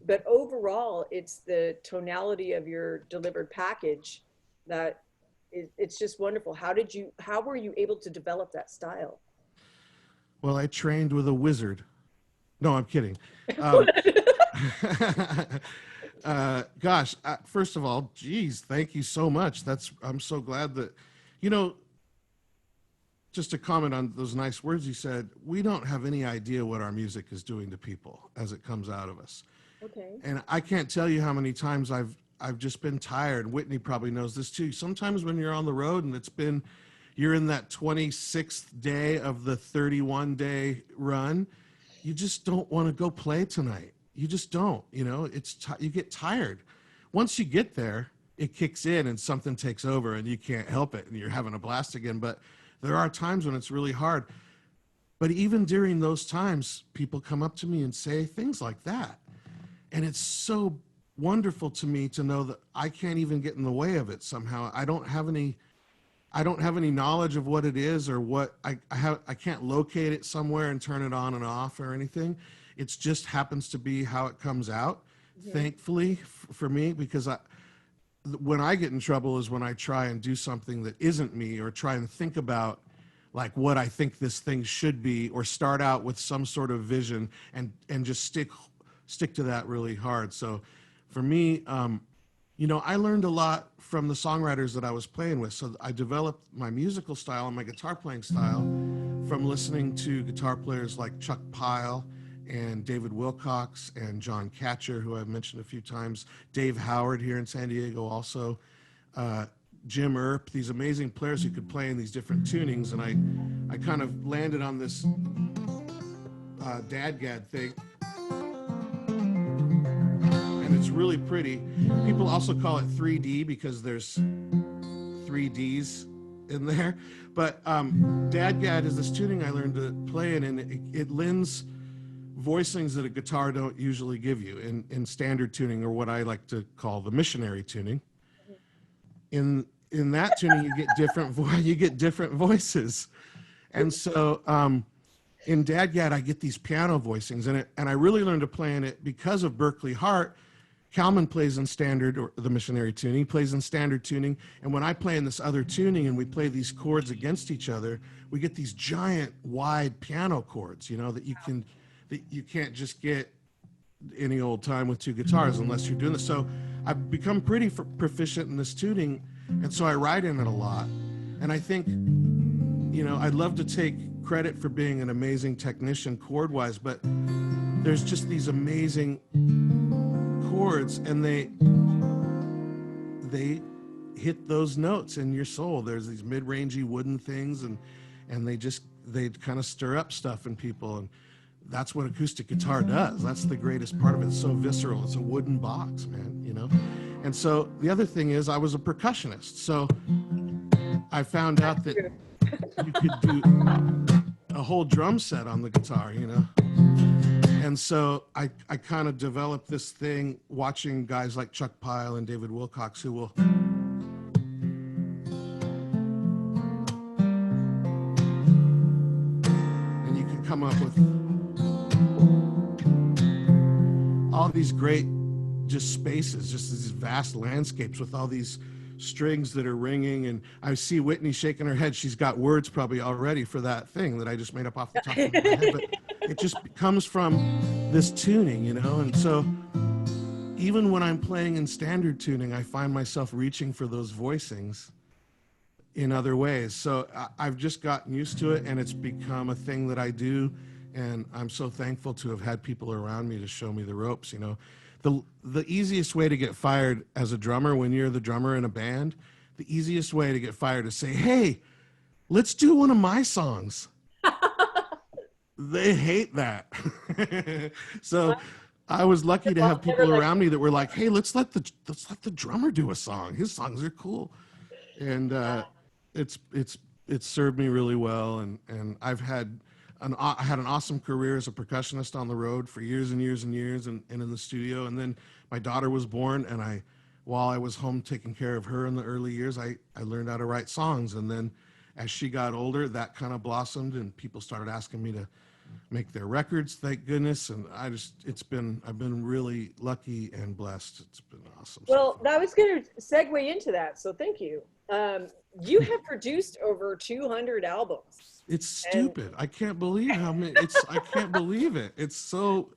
But overall, it's the tonality of your delivered package that it's just wonderful. How were you able to develop that style? Well, I trained with a wizard. No, I'm kidding. First of all, geez, thank you so much. I'm so glad that, you know, just to comment on those nice words you said, we don't have any idea what our music is doing to people as it comes out of us. Okay. And I can't tell you how many times I've just been tired. Whitney probably knows this too. Sometimes when you're on the road and you're in that 26th day of the 31-day run, you just don't want to go play tonight. You just don't, you know, you get tired. Once you get there, it kicks in and something takes over and you can't help it and you're having a blast again. But there are times when it's really hard. But even during those times, people come up to me and say things like that. And it's so wonderful to me to know that I can't even get in the way of it somehow. I don't have any knowledge of what it is or what I can't locate it somewhere and turn it on and off or anything. It just happens to be how it comes out, thankfully for me, because when I get in trouble is when I try and do something that isn't me or try and think about like what I think this thing should be or start out with some sort of vision and just stick to that really hard. So for me, you know, I learned a lot from the songwriters that I was playing with. So I developed my musical style and my guitar playing style from listening to guitar players like Chuck Pyle and David Wilcox and John Catcher, who I've mentioned a few times, Dave Howard here in San Diego also, Jim Earp, these amazing players who could play in these different tunings. And I kind of landed on this dadgad thing. And it's really pretty. People also call it 3D because there's 3Ds in there. But dadgad is this tuning I learned to play in, and it lends voicings that a guitar don't usually give you in standard tuning, or what I like to call the missionary tuning. In that tuning, you get different voices, and so in dadgad I get these piano voicings, and I really learned to play in it because of Berkeley Hart. Kalman plays in standard, or the missionary tuning. He plays in standard tuning, and when I play in this other tuning and we play these chords against each other, we get these giant wide piano chords, you know, that you can't just get any old time with two guitars unless you're doing this. So I've become pretty proficient in this tuning, and so I write in it a lot. And I think, you know, I'd love to take credit for being an amazing technician chord-wise, but there's just these amazing chords, and they hit those notes in your soul. There's these mid-rangey wooden things, and they kind of stir up stuff in people, and that's what acoustic guitar does. That's the greatest part of it. It's so visceral. It's a wooden box, man, you know? And so the other thing is I was a percussionist. So I found out that you could do a whole drum set on the guitar, you know? And so I kind of developed this thing watching guys like Chuck Pyle and David Wilcox, who will and you can come up with all these great just spaces, just these vast landscapes with all these strings that are ringing. And I see Whitney shaking her head. She's got words probably already for that thing that I just made up off the top of my head, but it just comes from this tuning, you know? And so even when I'm playing in standard tuning, I find myself reaching for those voicings in other ways. So I've just gotten used to it, and it's become a thing that I do. And I'm so thankful to have had people around me to show me the ropes, you know? The easiest way to get fired as a drummer, when you're the drummer in a band, the easiest way to get fired is say, hey, let's do one of my songs. They hate that. So I was lucky to have people around me that were like, hey, let's let the drummer do a song. His songs are cool. And it's served me really well. And I had an awesome career as a percussionist on the road for years and years and years, and in the studio. And then my daughter was born, and while I was home taking care of her in the early years, I learned how to write songs. And then as she got older, that kind of blossomed, and people started asking me to make their records, thank goodness. And I've been really lucky and blessed. It's been awesome. Well, I was going to segue into that, so thank you. You have produced over 200 albums. It's stupid. I can't believe how many. I can't believe it. It's so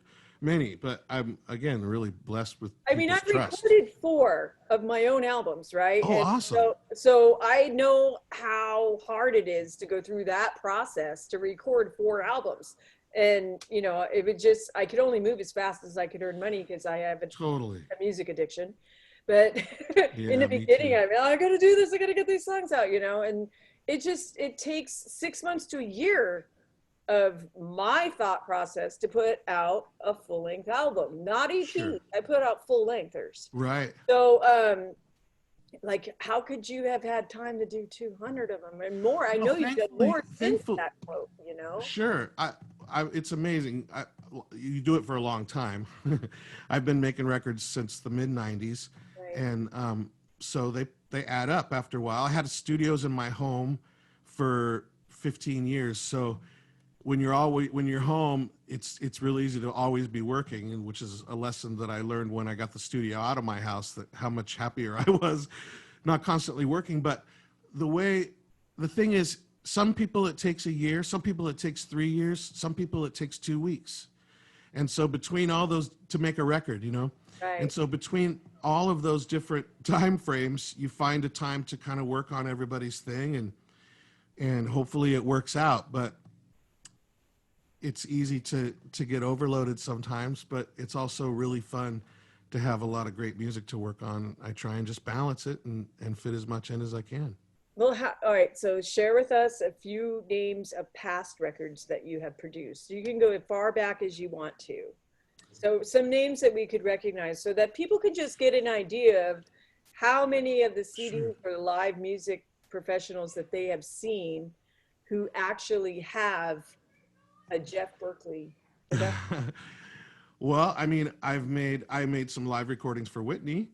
many, but I'm again really blessed with I mean, I've people's trust. recorded 4 of my own albums, right? Oh, And awesome. so I know how hard it is to go through that process to record 4 albums. And, you know, if it just, I could only move as fast as I could earn money because I have a Totally. music addiction. But in Yeah, the me beginning, too. I mean, I got to do this, I got to get these songs out, you know, and it takes 6 months to a year of my thought process to put out a full-length album, not EP. Sure. I put out full-lengthers. Right. So, like, how could you have had time to do 200 of them and more? I know you've done more since that quote, you know? Sure. It's amazing. You do it for a long time. I've been making records since the mid '90s, Right. and so they add up after a while. I had studios in my home for 15 years, so when you're home, it's really easy to always be working, and which is a lesson that I learned when I got the studio out of my house, that how much happier I was not constantly working. But the thing is, some people it takes a year, some people it takes 3 years, some people it takes 2 weeks. And so between all those, to make a record, you know, Right. and so between all of those different time frames, you find a time to kind of work on everybody's thing, and hopefully it works out. But it's easy to get overloaded sometimes, but it's also really fun to have a lot of great music to work on. I try and just balance it and fit as much in as I can. Well, all right. So share with us a few names of past records that you have produced. You can go as far back as you want to. So some names that we could recognize so that people could just get an idea of how many of the CDs for live music professionals that they have seen who actually have a Jeff Berkley. Well, I mean, I made some live recordings for Whitney.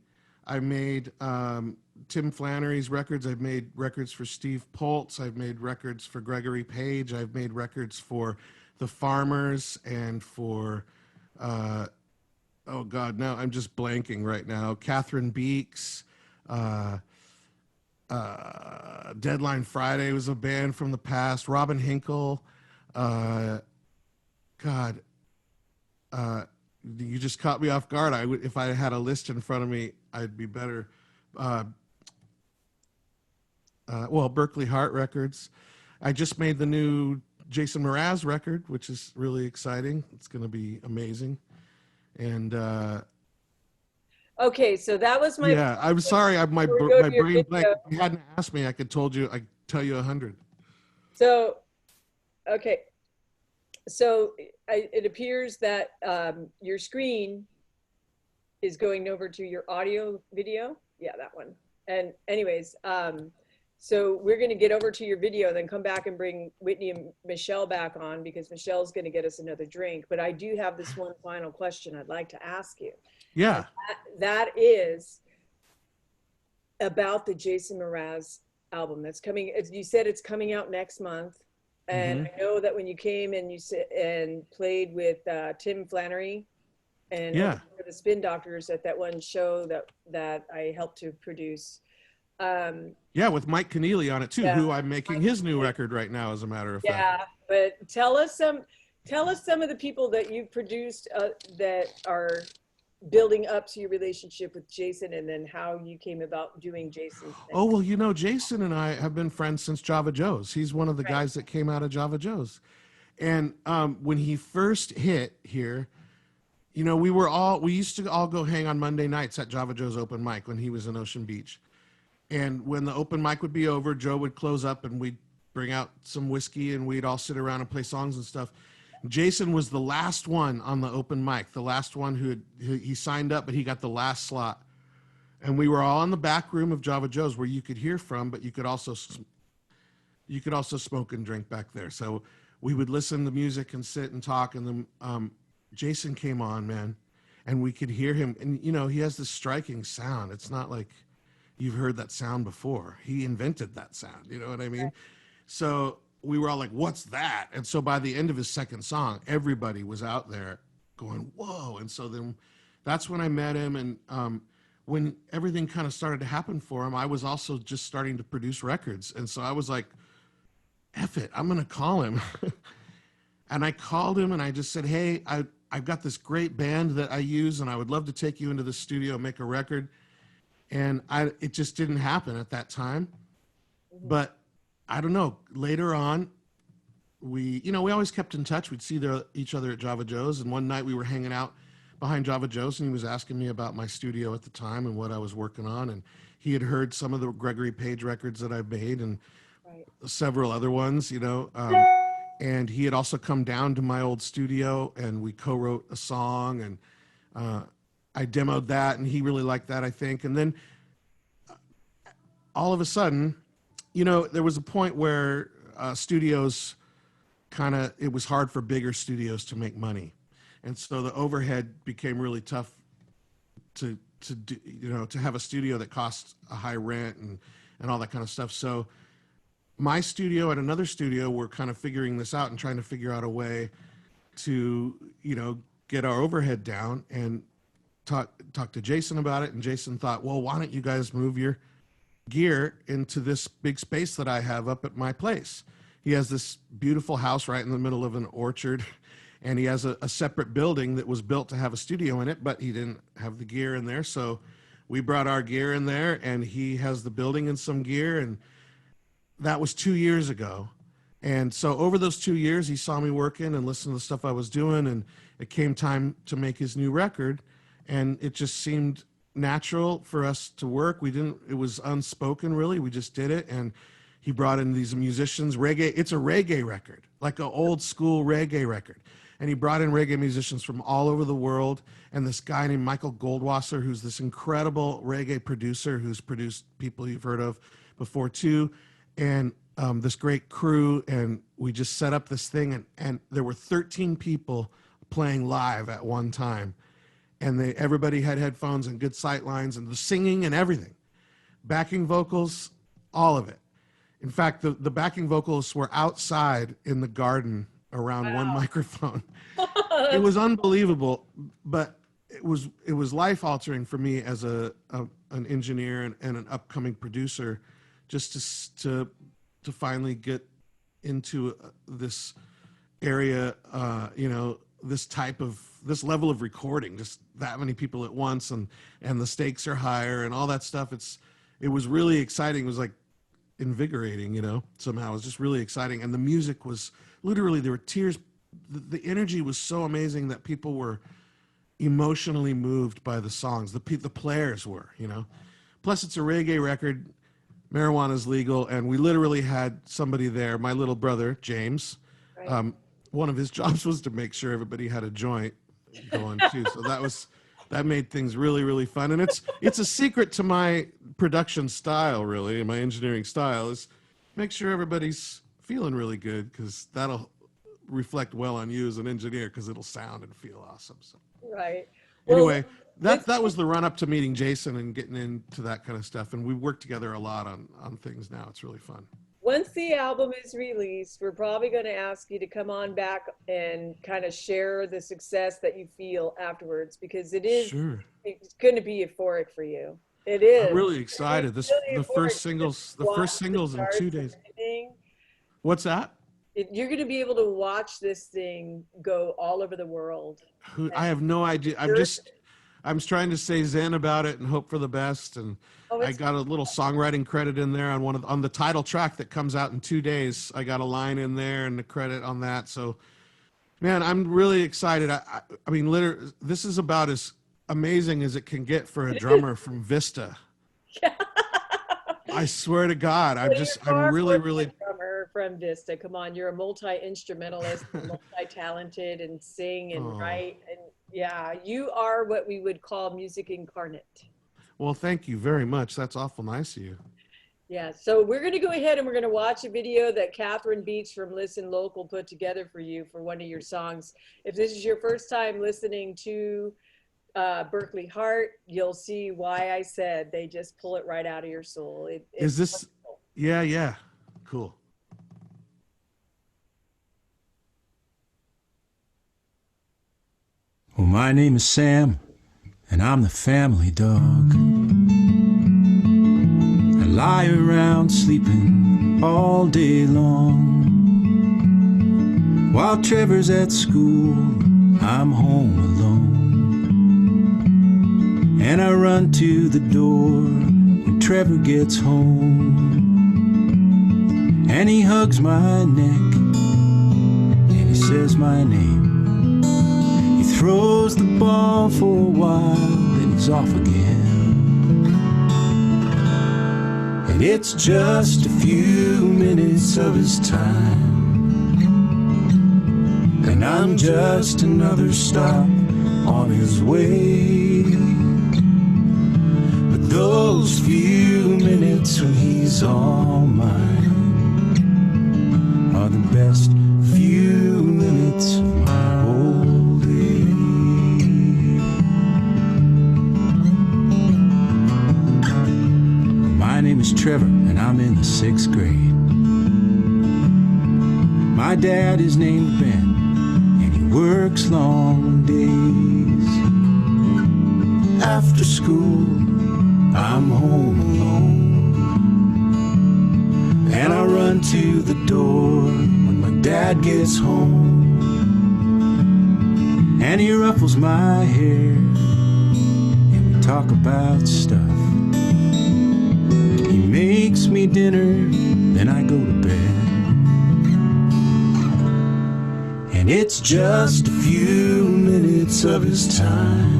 I made Tim Flannery's records. I've made records for Steve Poltz. I've made records for Gregory Page. I've made records for the Farmers and for, oh God, now I'm just blanking right now. Catherine Beeks. Deadline Friday was a band from the past. Robin Hinkle. God, you just caught me off guard. If I had a list in front of me, I'd be better. Well, Berkeley Heart Records. I just made the new Jason Mraz record, which is really exciting. It's going to be amazing. And Okay, so that was my. yeah, I'm sorry, my brain blank. If you hadn't asked me, I'd tell you 100. So, okay. So it appears that your screen is going over to your audio video. Yeah, that one. And anyways, so we're going to get over to your video, then come back and bring Whitney and Michelle back on because Michelle's going to get us another drink. But I do have this one final question I'd like to ask you. Yeah. That is about the Jason Mraz album that's coming. As you said, it's coming out next month. And I know that when you came and and played with Tim Flannery and the Spin Doctors at that one show that I helped to produce. Yeah, with Mike Keneally on it too, who I'm making his new record right now, as a matter of fact. Yeah, but tell us some of the people that you've produced that are building up to your relationship with Jason, and then how you came about doing Jason's thing. Oh, well, you know, Jason and I have been friends since Java Joe's. He's one of the guys that came out of Java Joe's. And when he first hit here, you know, we used to all go hang on Monday nights at Java Joe's open mic when he was in Ocean Beach. And when the open mic would be over, Joe would close up and we'd bring out some whiskey and we'd all sit around and play songs and stuff. Jason was the last one on the open mic, the last one who he signed up, but he got the last slot. And we were all in the back room of Java Joe's where you could hear from, but you could also smoke and drink back there. So we would listen to music and sit and talk. And then Jason came on, man, and we could hear him. And, you know, he has this striking sound. It's not like you've heard that sound before. He invented that sound. You know what I mean? Right. So we were all like, what's that? And so by the end of his second song, everybody was out there going, whoa. And so then that's when I met him. And when everything kind of started to happen for him, I was also just starting to produce records. And so I was like, F it, I'm going to call him. And I called him and I just said, hey, I've got this great band that I use, and I would love to take you into the studio and make a record. And it just didn't happen at that time. But I don't know, later on, we always kept in touch. We'd see each other at Java Joe's, and one night we were hanging out behind Java Joe's, and he was asking me about my studio at the time and what I was working on. And he had heard some of the Gregory Page records that I made, and several other ones, and he had also come down to my old studio, and we co-wrote a song, and I demoed that, and he really liked that, I think. And then all of a sudden, there was a point where studios it was hard for bigger studios to make money. And so the overhead became really tough to do, to have a studio that costs a high rent and all that kind of stuff. So my studio and another studio were kind of figuring this out and trying to figure out a way to, get our overhead down, and talk to Jason about it. And Jason thought, well, why don't you guys move your gear into this big space that I have up at my place? He has this beautiful house right in the middle of an orchard, and he has a separate building that was built to have a studio in it, but he didn't have the gear in there. So we brought our gear in there, and he has the building and some gear. And that was 2 years ago. And so over those 2 years, he saw me working and listened to the stuff I was doing, and it came time to make his new record. And it just seemed natural for us to work. It was unspoken, really. We just did it. And he brought in these musicians, reggae. It's a reggae record, like an old school reggae record. And he brought in reggae musicians from all over the world. And this guy named Michael Goldwasser, who's this incredible reggae producer who's produced people you've heard of before too. And this great crew. And we just set up this thing. And there were 13 people playing live at one time. And everybody had headphones and good sight lines, and the singing and everything. Backing vocals, all of it. In fact, the backing vocalists were outside in the garden around one microphone. It was unbelievable, but it was life altering for me as an engineer and an upcoming producer, just to finally get into this area, this level of recording, just that many people at once, and the stakes are higher and all that stuff. It was really exciting. It was like invigorating, somehow. It was just really exciting. And the music was literally, there were tears. The energy was so amazing that people were emotionally moved by the songs. The players were, Plus it's a reggae record. Marijuana's legal. And we literally had somebody there, my little brother, James. Right. One of his jobs was to make sure everybody had a joint going too. So that made things really, really fun. And it's a secret to my production style, really, and my engineering style, is make sure everybody's feeling really good, because that'll reflect well on you as an engineer, because it'll sound and feel awesome. So. Right. Anyway, that was the run up to meeting Jason and getting into that kind of stuff. And we work together a lot on things now. It's really fun. Once the album is released, we're probably going to ask you to come on back and kind of share the success that you feel afterwards, because it's going to be euphoric for you. It is. I'm really excited. The first singles in 2 days. What's that? You're going to be able to watch this thing go all over the world. I have no idea. I'm trying to stay zen about it and hope for the best. And I got a little songwriting credit in there on the title track that comes out in 2 days. I got a line in there and the credit on that. So, man, I'm really excited. I mean, literally, this is about as amazing as it can get for a drummer from Vista. I swear to God, I'm really drummer from Vista. Come on, you're a multi-instrumentalist, multi-talented, and sing and write, and yeah, you are what we would call music incarnate. Well, thank you very much. That's awful nice of you. Yeah, so we're going to go ahead and we're going to watch a video that Catherine Beach from Listen Local put together for you for one of your songs. If this is your first time listening to Berkeley Heart, you'll see why I said they just pull it right out of your soul. Is this wonderful. Yeah, cool. Well, my name is Sam, and I'm the family dog. I lie around sleeping all day long, while Trevor's at school I'm home alone. And I run to the door when Trevor gets home. And he hugs my neck and he says my name. He throws the ball for a while, then he's off again. And it's just a few minutes of his time, and I'm just another stop on his way. But those few minutes when he's all mine are the best few minutes of my whole day. My name is Trevor and I'm in the 6th grade. My dad is named Ben and he works long days. After school, I'm home alone. And I run to the door when my dad gets home. And he ruffles my hair and we talk about stuff. He makes me dinner, then I go to bed. And it's just a few minutes of his time,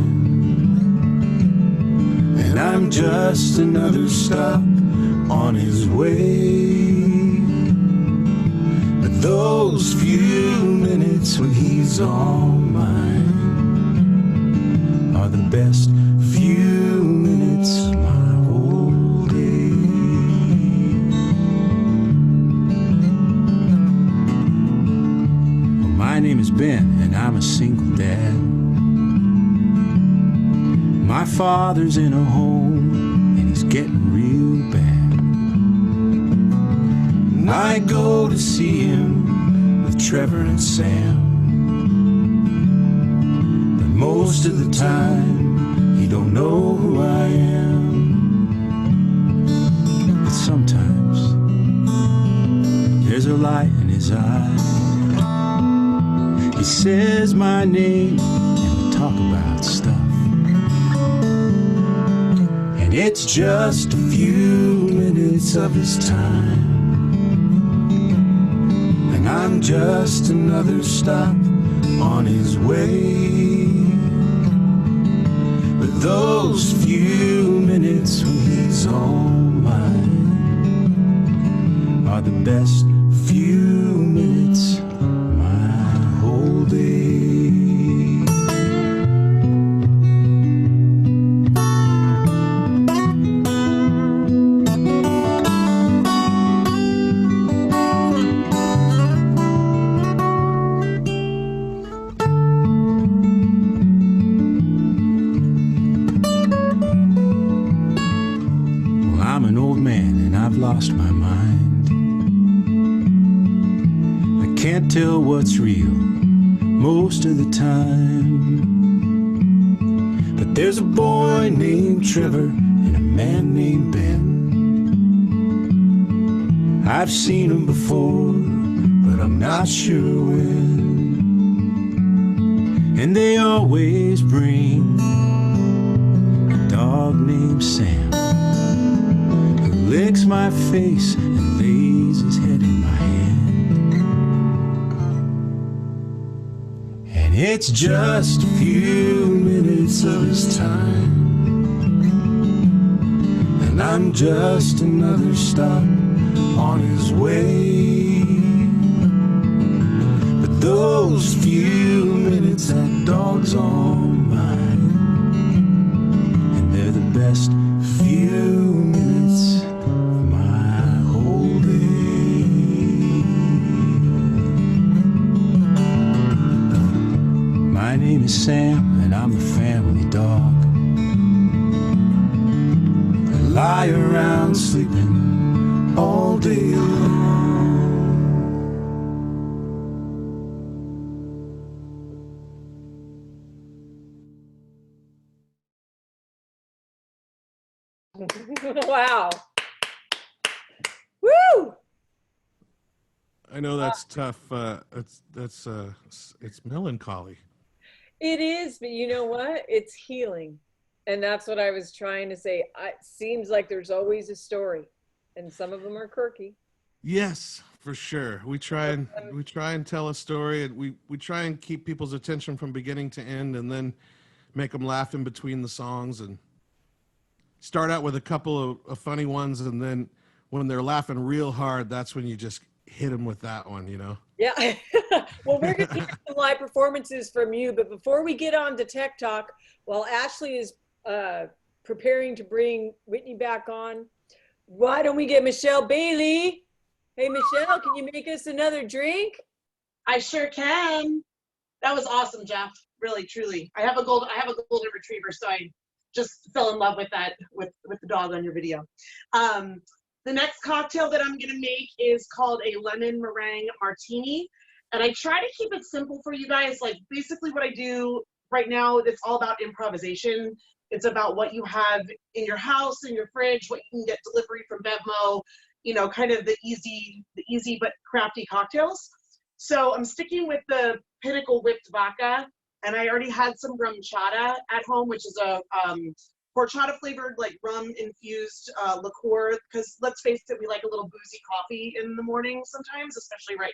and I'm just another stop on his way. But those few minutes when he's all mine are the best few minutes of my whole day. Well, my name is Ben and I'm a single dad. My father's in a home and he's getting real bad. I go to see him with Trevor and Sam, but most of the time he don't know who I am. But sometimes there's a light in his eye. He says my name and we talk about stuff. And it's just a few minutes of his time, and I'm just another stop on his way. But those few minutes when he's all mine are the best few minutes of my whole day. Lost my mind. I can't tell what's real most of the time. But there's a boy named Trevor and a man named Ben. I've seen them before, but I'm not sure when. And they always bring a dog named Sam, licks my face and lays his head in my hand. And it's just a few minutes of his time, and I'm just another stop on his way. But those few minutes, that dog's all mine, and they're the best few minutes. My name is Sam and I'm the family dog. I lie around sleeping all day long. Wow. Woo! I know that's tough. It's melancholy. It is, but you know what? It's healing. And that's what I was trying to say. It seems like there's always a story, and some of them are quirky. Yes, for sure. We try and tell a story, and we try and keep people's attention from beginning to end, and then make them laugh in between the songs, and start out with a couple of funny ones, and then when they're laughing real hard, that's when you just hit them with that one, you know? Yeah. Well, we're going to hear some live performances from you, but before we get on to Tech Talk, while Ashley is preparing to bring Whitney back on, why don't we get Michelle Bailey? Hey, Michelle, can you make us another drink? I sure can. That was awesome, Jeff. Really, truly. I have a golden retriever, so I just fell in love with that with the dog on your video. The next cocktail that I'm gonna make is called a lemon meringue martini, and I try to keep it simple for you guys. Like basically, what I do right now, it's all about improvisation. It's about what you have in your house, in your fridge, what you can get delivery from Bevmo. You know, kind of the easy but crafty cocktails. So I'm sticking with the Pinnacle whipped vodka, and I already had some rum chata at home, which is a horchata flavored, like rum infused liqueur. Because let's face it, we like a little boozy coffee in the morning sometimes, especially right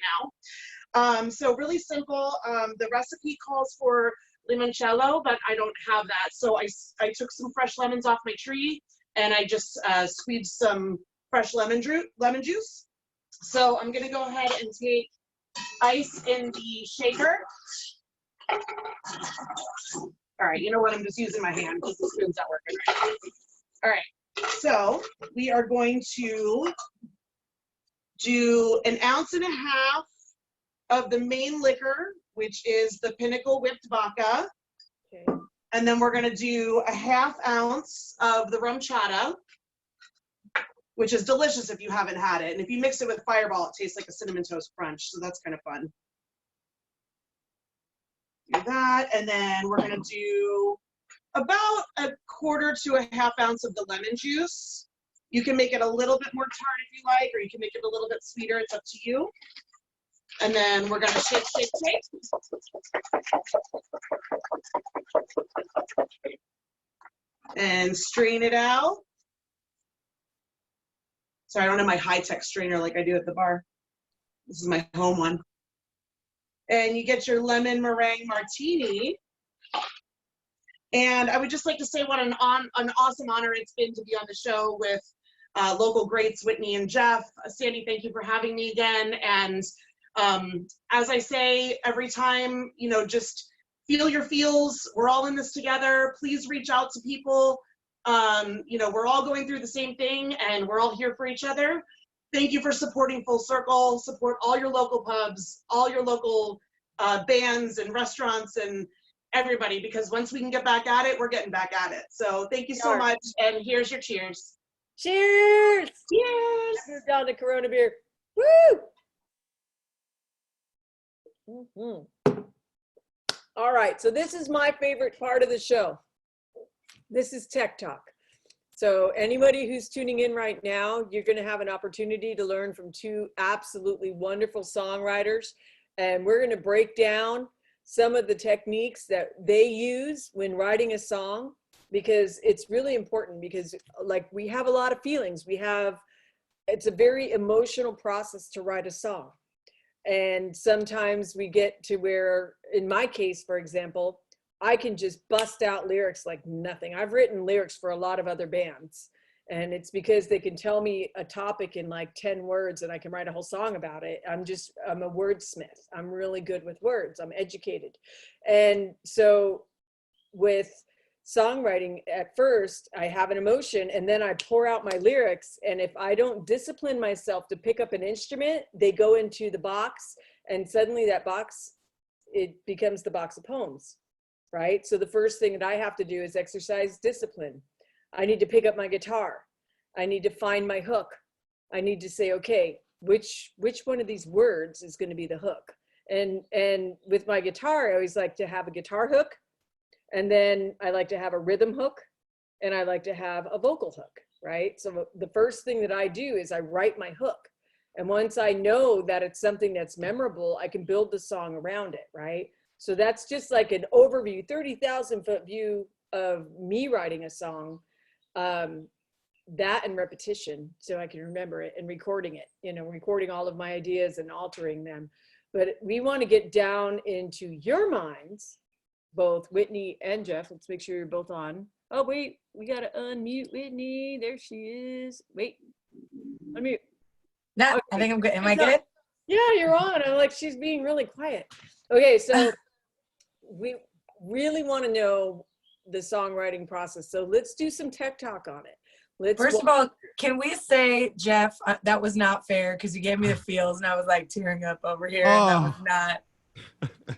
now. So really simple. The recipe calls for limoncello, but I don't have that. So I took some fresh lemons off my tree, and I just squeezed some fresh lemon juice. So I'm gonna go ahead and take ice in the shaker. All right, you know what? I'm just using my hand because the spoon's not working right. All right, so we are going to do 1.5 ounces of the main liquor, which is the Pinnacle whipped vodka. Okay. And then we're gonna do 1/2 ounce of the rum chata, which is delicious if you haven't had it. And if you mix it with Fireball, it tastes like a Cinnamon Toast Crunch, so that's kind of fun. Do that, and then we're gonna do about 1/4 to 1/2 ounce of the lemon juice. You can make it a little bit more tart if you like, or you can make it a little bit sweeter, it's up to you. And then we're gonna shake, shake, shake. And strain it out. So I don't have my high-tech strainer like I do at the bar. This is my home one. And you get your lemon meringue martini. And I would just like to say what an awesome honor it's been to be on the show with local greats Whitney and Jeff. Sandy, thank you for having me again. And as I say every time, you know, just feel your feels. We're all in this together. Please reach out to people. You know, we're all going through the same thing, and we're all here for each other. Thank you for supporting Full Circle. Support all your local pubs, all your local bands and restaurants and everybody, because once we can get back at it, we're getting back at it. So thank you so much, and here's your cheers. Cheers! Cheers! I moved down to Corona beer. Woo! All right, so this is my favorite part of the show. This is Tech Talk. So anybody who's tuning in right now, you're going to have an opportunity to learn from 2 absolutely wonderful songwriters. And we're going to break down some of the techniques that they use when writing a song, because it's really important, because like we have a lot of feelings. It's a very emotional process to write a song. And sometimes we get to where, in my case, for example, I can just bust out lyrics like nothing. I've written lyrics for a lot of other bands, and it's because they can tell me a topic in like 10 words and I can write a whole song about it. I'm a wordsmith. I'm really good with words. I'm educated. And so with songwriting, at first I have an emotion and then I pour out my lyrics. And if I don't discipline myself to pick up an instrument, they go into the box, and suddenly that box, it becomes the box of poems. Right? So the first thing that I have to do is exercise discipline. I need to pick up my guitar. I need to find my hook. I need to say, okay, which one of these words is going to be the hook? And with my guitar, I always like to have a guitar hook, and then I like to have a rhythm hook, and I like to have a vocal hook, right? So the first thing that I do is I write my hook. And once I know that it's something that's memorable, I can build the song around it, right? So that's just like an overview, 30,000 foot view of me writing a song. That and repetition, so I can remember it, and recording it, recording all of my ideas and altering them. But we want to get down into your minds, both Whitney and Jeff. Let's make sure you're both on. Oh, wait, we got to unmute Whitney. There she is. Wait, unmute. No, Okay. I think I'm good. Am I good? Yeah, you're on. I'm like, she's being really quiet. Okay, so we really want to know the songwriting process. So let's do some tech talk on it. First of all, can we say, Jeff, that was not fair because you gave me the feels and I was like tearing up over here. And that was not.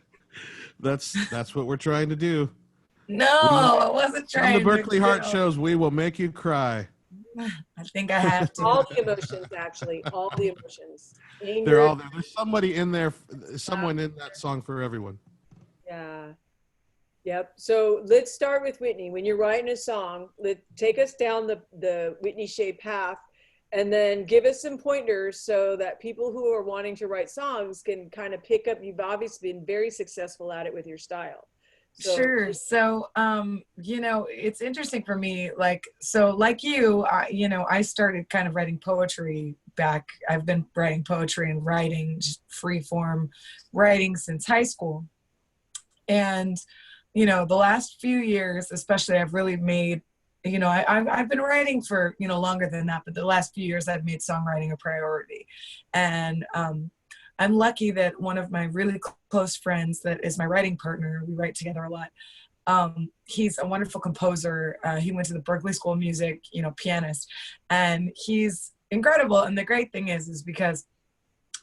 That's what we're trying to do. No, I wasn't trying. On the Berkeley Heart shows, we will make you cry. I think I have to. All the emotions, actually, all the emotions. Anger. They're all there. There's somebody in there, someone in that song for everyone. Yeah. Yep. So let's start with Whitney. When you're writing a song, take us down the Whitney Shay path, and then give us some pointers so that people who are wanting to write songs can kind of pick up. You've obviously been very successful at it with your style. Sure. So, it's interesting for me, like you, I started kind of writing poetry back. I've been writing poetry and writing just free form writing since high school. And, the last few years, especially, I've really made, I've been writing for, longer than that, but the last few years I've made songwriting a priority. And, I'm lucky that one of my really close friends that is my writing partner, we write together a lot. He's a wonderful composer. He went to the Berkeley School of Music, pianist, and he's incredible. And the great thing is because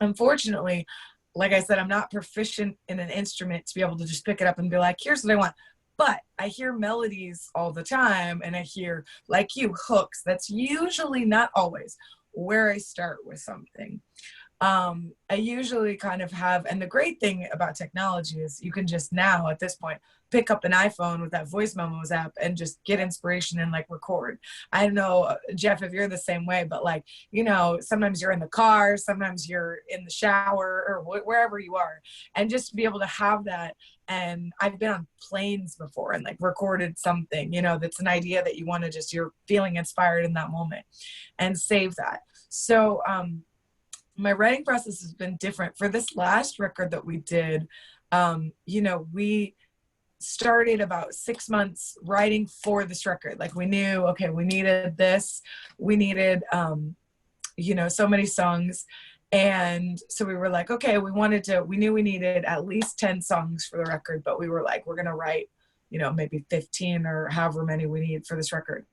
unfortunately, like I said, I'm not proficient in an instrument to be able to just pick it up and be like, here's what I want. But I hear melodies all the time, and I hear, like you, hooks. That's usually, not always, where I start with something. I usually kind of have, and the great thing about technology is you can just now at this point pick up an iPhone with that voice memos app and just get inspiration and like record. I don't know, Jeff, if you're the same way, but like, sometimes you're in the car, sometimes you're in the shower or wherever you are, and just to be able to have that. And I've been on planes before and like recorded something, that's an idea that you want to you're feeling inspired in that moment and save that. So, my writing process has been different. For this last record that we did, we started about 6 months writing for this record. Like we knew, okay, we needed this, we needed, so many songs. And so we were like, okay, we knew we needed at least 10 songs for the record, but we were like, we're going to write, maybe 15 or however many we need for this record.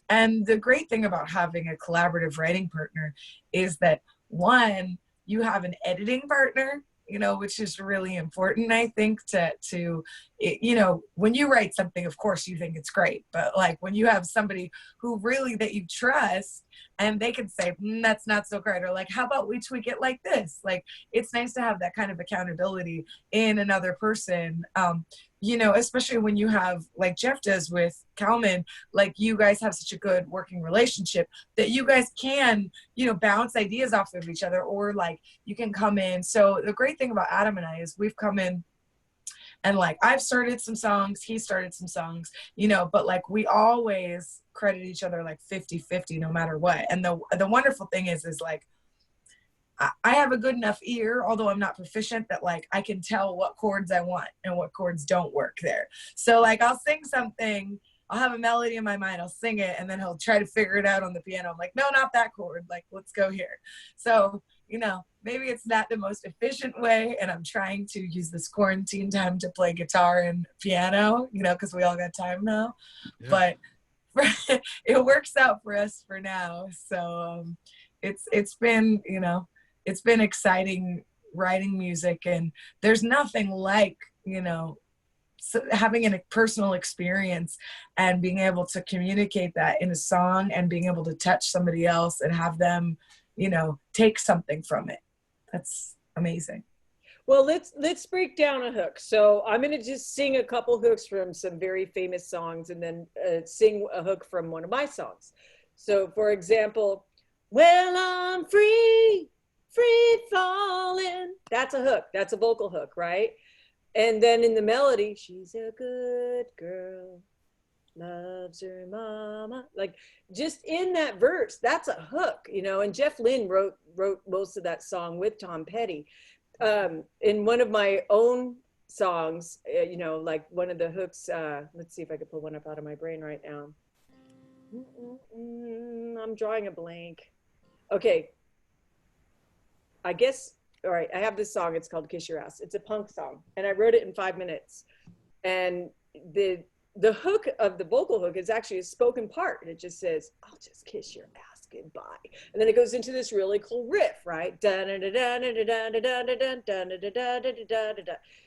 And the great thing about having a collaborative writing partner is that, one, you have an editing partner, which is really important, I think, to when you write something, of course, you think it's great. But like when you have somebody who really that you trust and they can say, that's not so great. Or like, how about we tweak it like this? Like, it's nice to have that kind of accountability in another person. Especially when you have, like Jeff does with Kalman, like you guys have such a good working relationship that you guys can, bounce ideas off of each other, or like you can come in. So the great thing about Adam and I is we've come in and like I've started some songs, he started some songs, but like we always credit each other like 50-50 no matter what. And the wonderful thing is like, I have a good enough ear, although I'm not proficient, that like I can tell what chords I want and what chords don't work there. So like I'll sing something, I'll have a melody in my mind, I'll sing it, and then he'll try to figure it out on the piano. I'm like, no, not that chord. Like, let's go here. So, maybe it's not the most efficient way, and I'm trying to use this quarantine time to play guitar and piano, because we all got time now. Yeah. But it works out for us for now. So it's been, it's been exciting writing music, and there's nothing like, having a personal experience and being able to communicate that in a song and being able to touch somebody else and have them, take something from it. That's amazing. Well, let's break down a hook. So I'm going to just sing a couple hooks from some very famous songs, and then sing a hook from one of my songs. So for example, well, I'm free falling. That's a hook. That's a vocal hook, right? And then in the melody, she's a good girl, loves her mama. Like just in that verse, that's a hook, you know. And Jeff Lynne wrote most of that song with Tom Petty. In one of my own songs, you know, like one of the hooks, let's see if I can pull one up out of my brain right now. I'm drawing a blank. Okay. I guess, all right, I have this song. It's called Kiss Your Ass. It's a punk song. And I wrote it in 5 minutes. And the hook of the vocal hook is actually a spoken part. And it just says, I'll just kiss your ass goodbye. And then it goes into this really cool riff, right?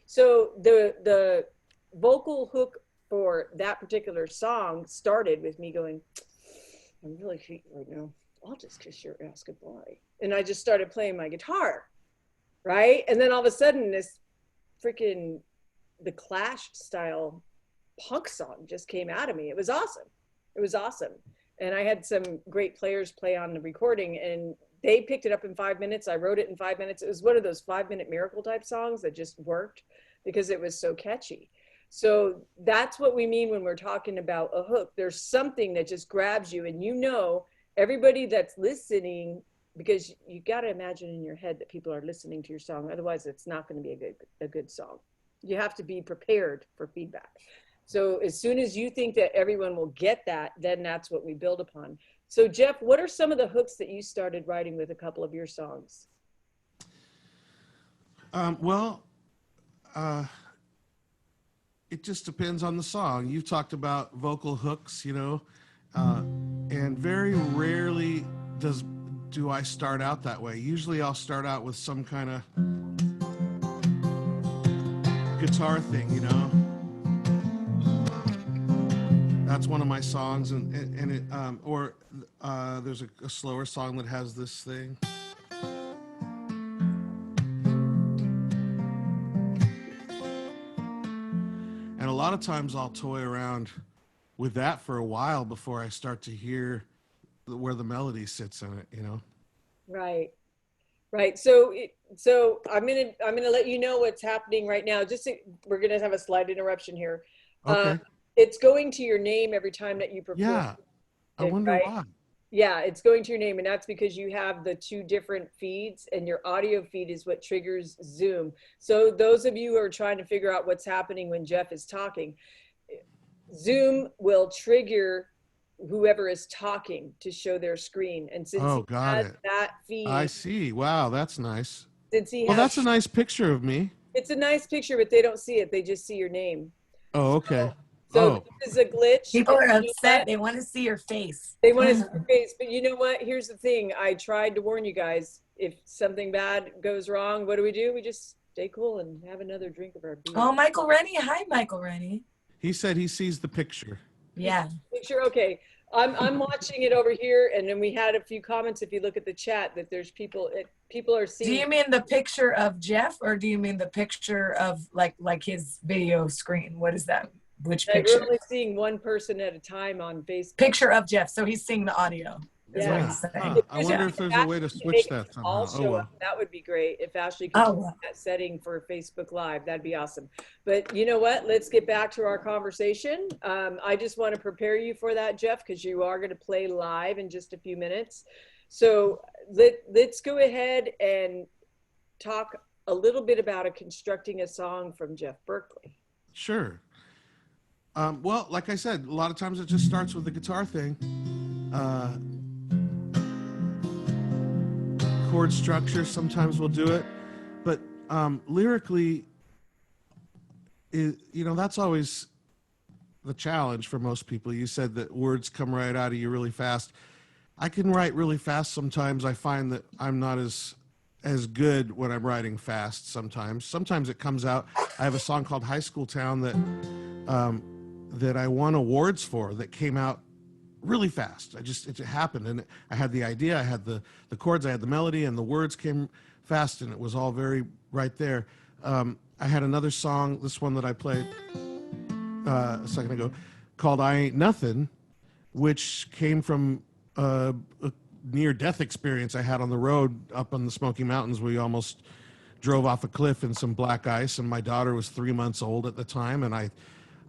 So the vocal hook for that particular song started with me going, I'm really feeling right now. I'll just kiss your ass goodbye. And I just started playing my guitar, right? And then all of a sudden this freaking, the Clash style punk song just came out of me. It was awesome. It was awesome. And I had some great players play on the recording and they picked it up in 5 minutes. I wrote it in 5 minutes. It was one of those 5-minute miracle type songs that just worked because it was so catchy. So that's what we mean when we're talking about a hook. There's something that just grabs you and you know, everybody that's listening, because you got to imagine in your head that people are listening to your song. Otherwise, it's not going to be a good song. You have to be prepared for feedback. So as soon as you think that everyone will get that, then that's what we build upon. So Jeff, what are some of the hooks that you started writing with a couple of your songs? It just depends on the song. You've talked about vocal hooks, you know, and very rarely do I start out that way. Usually I'll start out with some kind of guitar thing, you know. That's one of my songs, and it there's a slower song that has this thing. And a lot of times I'll toy around with that for a while before I start to hear where the melody sits in it, you know? Right. Right. So I'm gonna let you know what's happening right now. We're gonna have a slight interruption here. Okay. It's going to your name every time that you perform. Yeah. I wonder why. Yeah, it's going to your name, and that's because you have the two different feeds, and your audio feed is what triggers Zoom. So those of you who are trying to figure out what's happening when Jeff is talking, Zoom will trigger whoever is talking to show their screen. And since he has that feed, I see. Wow, that's nice. Well, that's a nice picture of me. It's a nice picture, but they don't see it. They just see your name. Oh, okay. So this is a glitch. People are upset. They want to see your face. They want to see your face. But you know what? Here's the thing. I tried to warn you guys. If something bad goes wrong, what do? We just stay cool and have another drink of our beer. Oh, Michael Rennie. Hi, Michael Rennie. He said he sees the picture. Yeah. Picture. Okay. I'm watching it over here, and then we had a few comments. If you look at the chat, that there's people are seeing. Do you mean the picture of Jeff, or do you mean the picture of like his video screen? What is that? Which picture? We're only seeing one person at a time on Facebook. Picture of Jeff, so he's seeing the audio. Is what he's saying. I wonder if there's a way to switch that somehow. That would be great if Ashley could do that setting for Facebook Live. That'd be awesome. But you know what? Let's get back to our conversation. I just want to prepare you for that, Jeff, because you are going to play live in just a few minutes. So let's go ahead and talk a little bit about constructing a song from Jeff Berkley. Sure. Well, like I said, a lot of times it just starts with the guitar thing. Chord structure, sometimes we'll do it. But lyrically, that's always the challenge for most people. You said that words come right out of you really fast. I can write really fast sometimes. I find that I'm not as good when I'm writing fast sometimes. Sometimes it comes out. I have a song called High School Town that I won awards for that came out really fast. It happened, and I had the idea, I had the chords, I had the melody, and the words came fast, and it was all very right there. I had another song, this one that I played a second ago, called I Ain't Nothing, which came from a near-death experience I had on the road up in the Smoky Mountains. We almost drove off a cliff in some black ice, and my daughter was 3 months old at the time, and I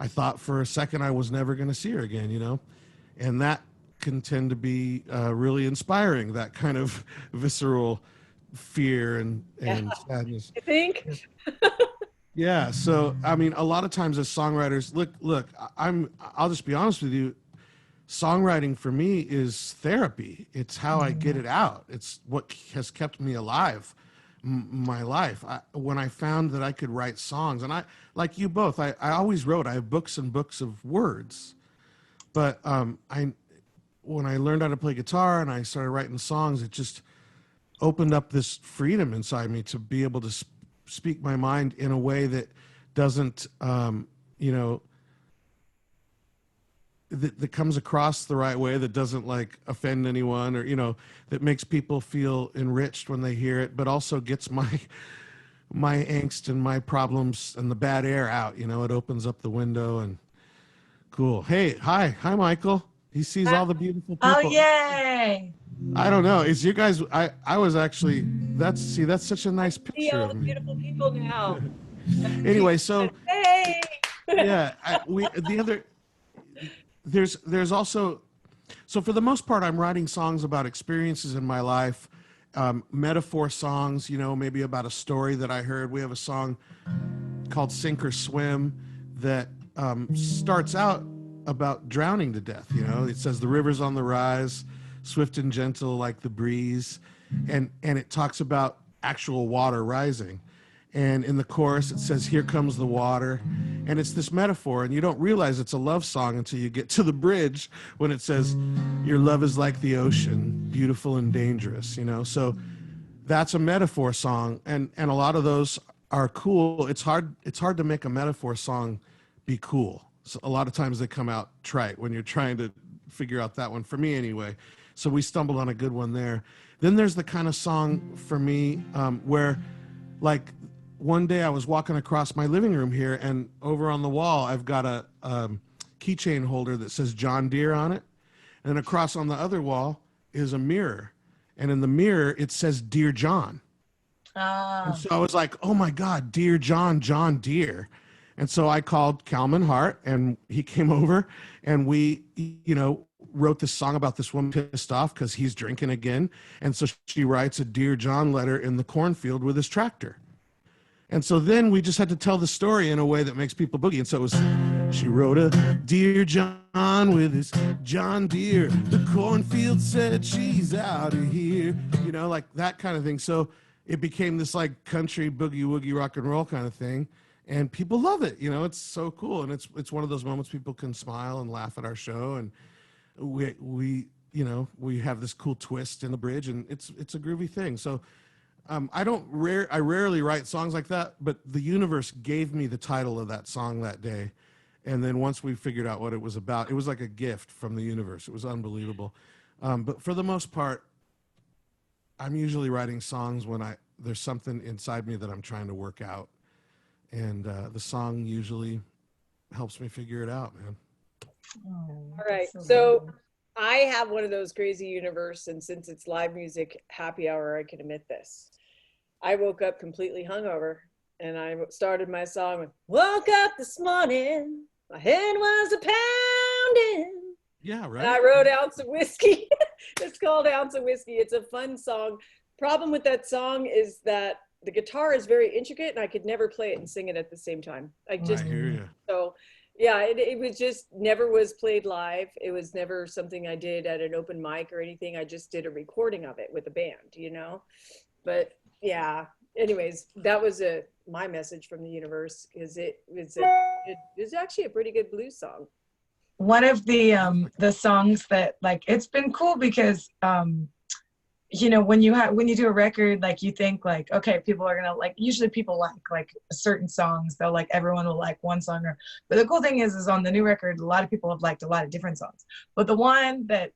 thought for a second I was never going to see her again, you know, and that can tend to be really inspiring, that kind of visceral fear and sadness. I think. Yeah. So, I mean, a lot of times as songwriters, look, I'll just be honest with you. Songwriting for me is therapy. It's how I get it out. It's what has kept me alive my life. When I found that I could write songs, and I, like you both, I always wrote. I have books and books of words, but when I learned how to play guitar and I started writing songs, it just opened up this freedom inside me to be able to speak my mind in a way that doesn't, you know, that comes across the right way, that doesn't like offend anyone, or, you know, that makes people feel enriched when they hear it, but also gets my angst and my problems and the bad air out. You know, it opens up the window. And cool. Hey, hi, Michael. He sees all the beautiful people. Oh, yay. I don't know. Is you guys? I was actually. That's such a nice picture. See all the beautiful people now. Anyway, so hey. Yeah, there's also, so for the most part, I'm writing songs about experiences in my life, metaphor songs, you know, maybe about a story that I heard. We have a song called Sink or Swim that starts out about drowning to death. You know, it says the river's on the rise, swift and gentle like the breeze, and it talks about actual water rising. And in the chorus, it says, here comes the water. And it's this metaphor, and you don't realize it's a love song until you get to the bridge when it says, your love is like the ocean, beautiful and dangerous, you know? So that's a metaphor song, and a lot of those are cool. It's hard to make a metaphor song be cool. So a lot of times they come out trite when you're trying to figure out that one, for me anyway. So we stumbled on a good one there. Then there's the kind of song for me where, like, one day I was walking across my living room here, and over on the wall, I've got a keychain holder that says John Deere on it. And across on the other wall is a mirror. And in the mirror, it says Dear John. And so I was like, oh my God, Dear John, John Deere. And so I called Calman Hart, and he came over, and we, you know, wrote this song about this woman pissed off because he's drinking again. And so she writes a Dear John letter in the cornfield with his tractor. And so then we just had to tell the story in a way that makes people boogie. And so it was, she wrote a Dear John with his John Deere. The cornfield said she's out of here. You know, like that kind of thing. So it became this like country boogie woogie rock and roll kind of thing. And people love it. You know, it's so cool. And it's one of those moments people can smile and laugh at our show. And we you know, we have this cool twist in the bridge, and it's a groovy thing. So I rarely write songs like that, but the universe gave me the title of that song that day. And then once we figured out what it was about, it was like a gift from the universe. It was unbelievable. But for the most part, I'm usually writing songs when there's something inside me that I'm trying to work out. And the song usually helps me figure it out, man. All right. So I have one of those crazy universe, and since it's live music happy hour, I can admit this. I woke up completely hungover, and I started my song with, woke up this morning, my head was a pounding. Yeah, right. And I wrote Ounce of Whiskey. It's called Ounce of Whiskey. It's a fun song. Problem with that song is that the guitar is very intricate, and I could never play it and sing it at the same time. I hear you. So yeah, it was just never was played live. It was never something I did at an open mic or anything. I just did a recording of it with a band, you know? But yeah, anyways, that was my message from the universe, because it was actually a pretty good blues song. One of the songs that, like, it's been cool because you know, when you do a record, like, you think like, okay, people are gonna like, usually people like certain songs, they'll like, everyone will like one song, but the cool thing is on the new record, a lot of people have liked a lot of different songs, but the one that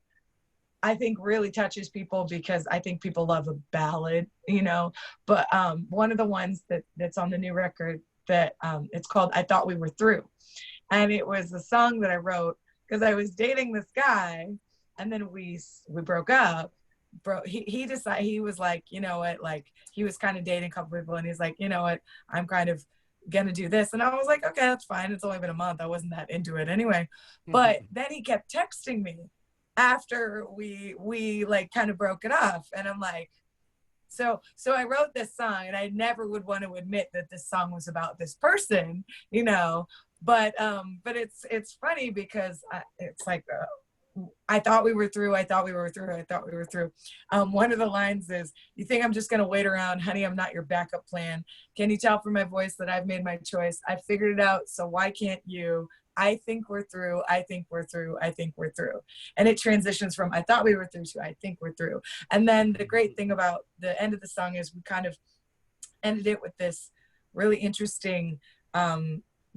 I think really touches people, because I think people love a ballad, you know, but one of the ones that's on the new record that it's called I Thought We Were Through, and it was a song that I wrote because I was dating this guy, and then we broke up. bro, he decided, he was like, you know what, like he was kind of dating a couple people and he's like, you know what, I'm kind of gonna do this. And I was like, okay, that's fine. It's only been a month. I wasn't that into it anyway. But then he kept texting me after we like kind of broke it off. And I'm like, so I wrote this song, and I never would want to admit that this song was about this person, you know, but it's funny because it's like, I thought we were through. I thought we were through. I thought we were through. One of the lines is, "You think I'm just gonna wait around, honey? I'm not your backup plan. Can you tell from my voice that I've made my choice? I figured it out, so why can't you? I think we're through. I think we're through. I think we're through." And it transitions from "I thought we were through" to "I think we're through." And then the great thing about the end of the song is we kind of ended it with this really interesting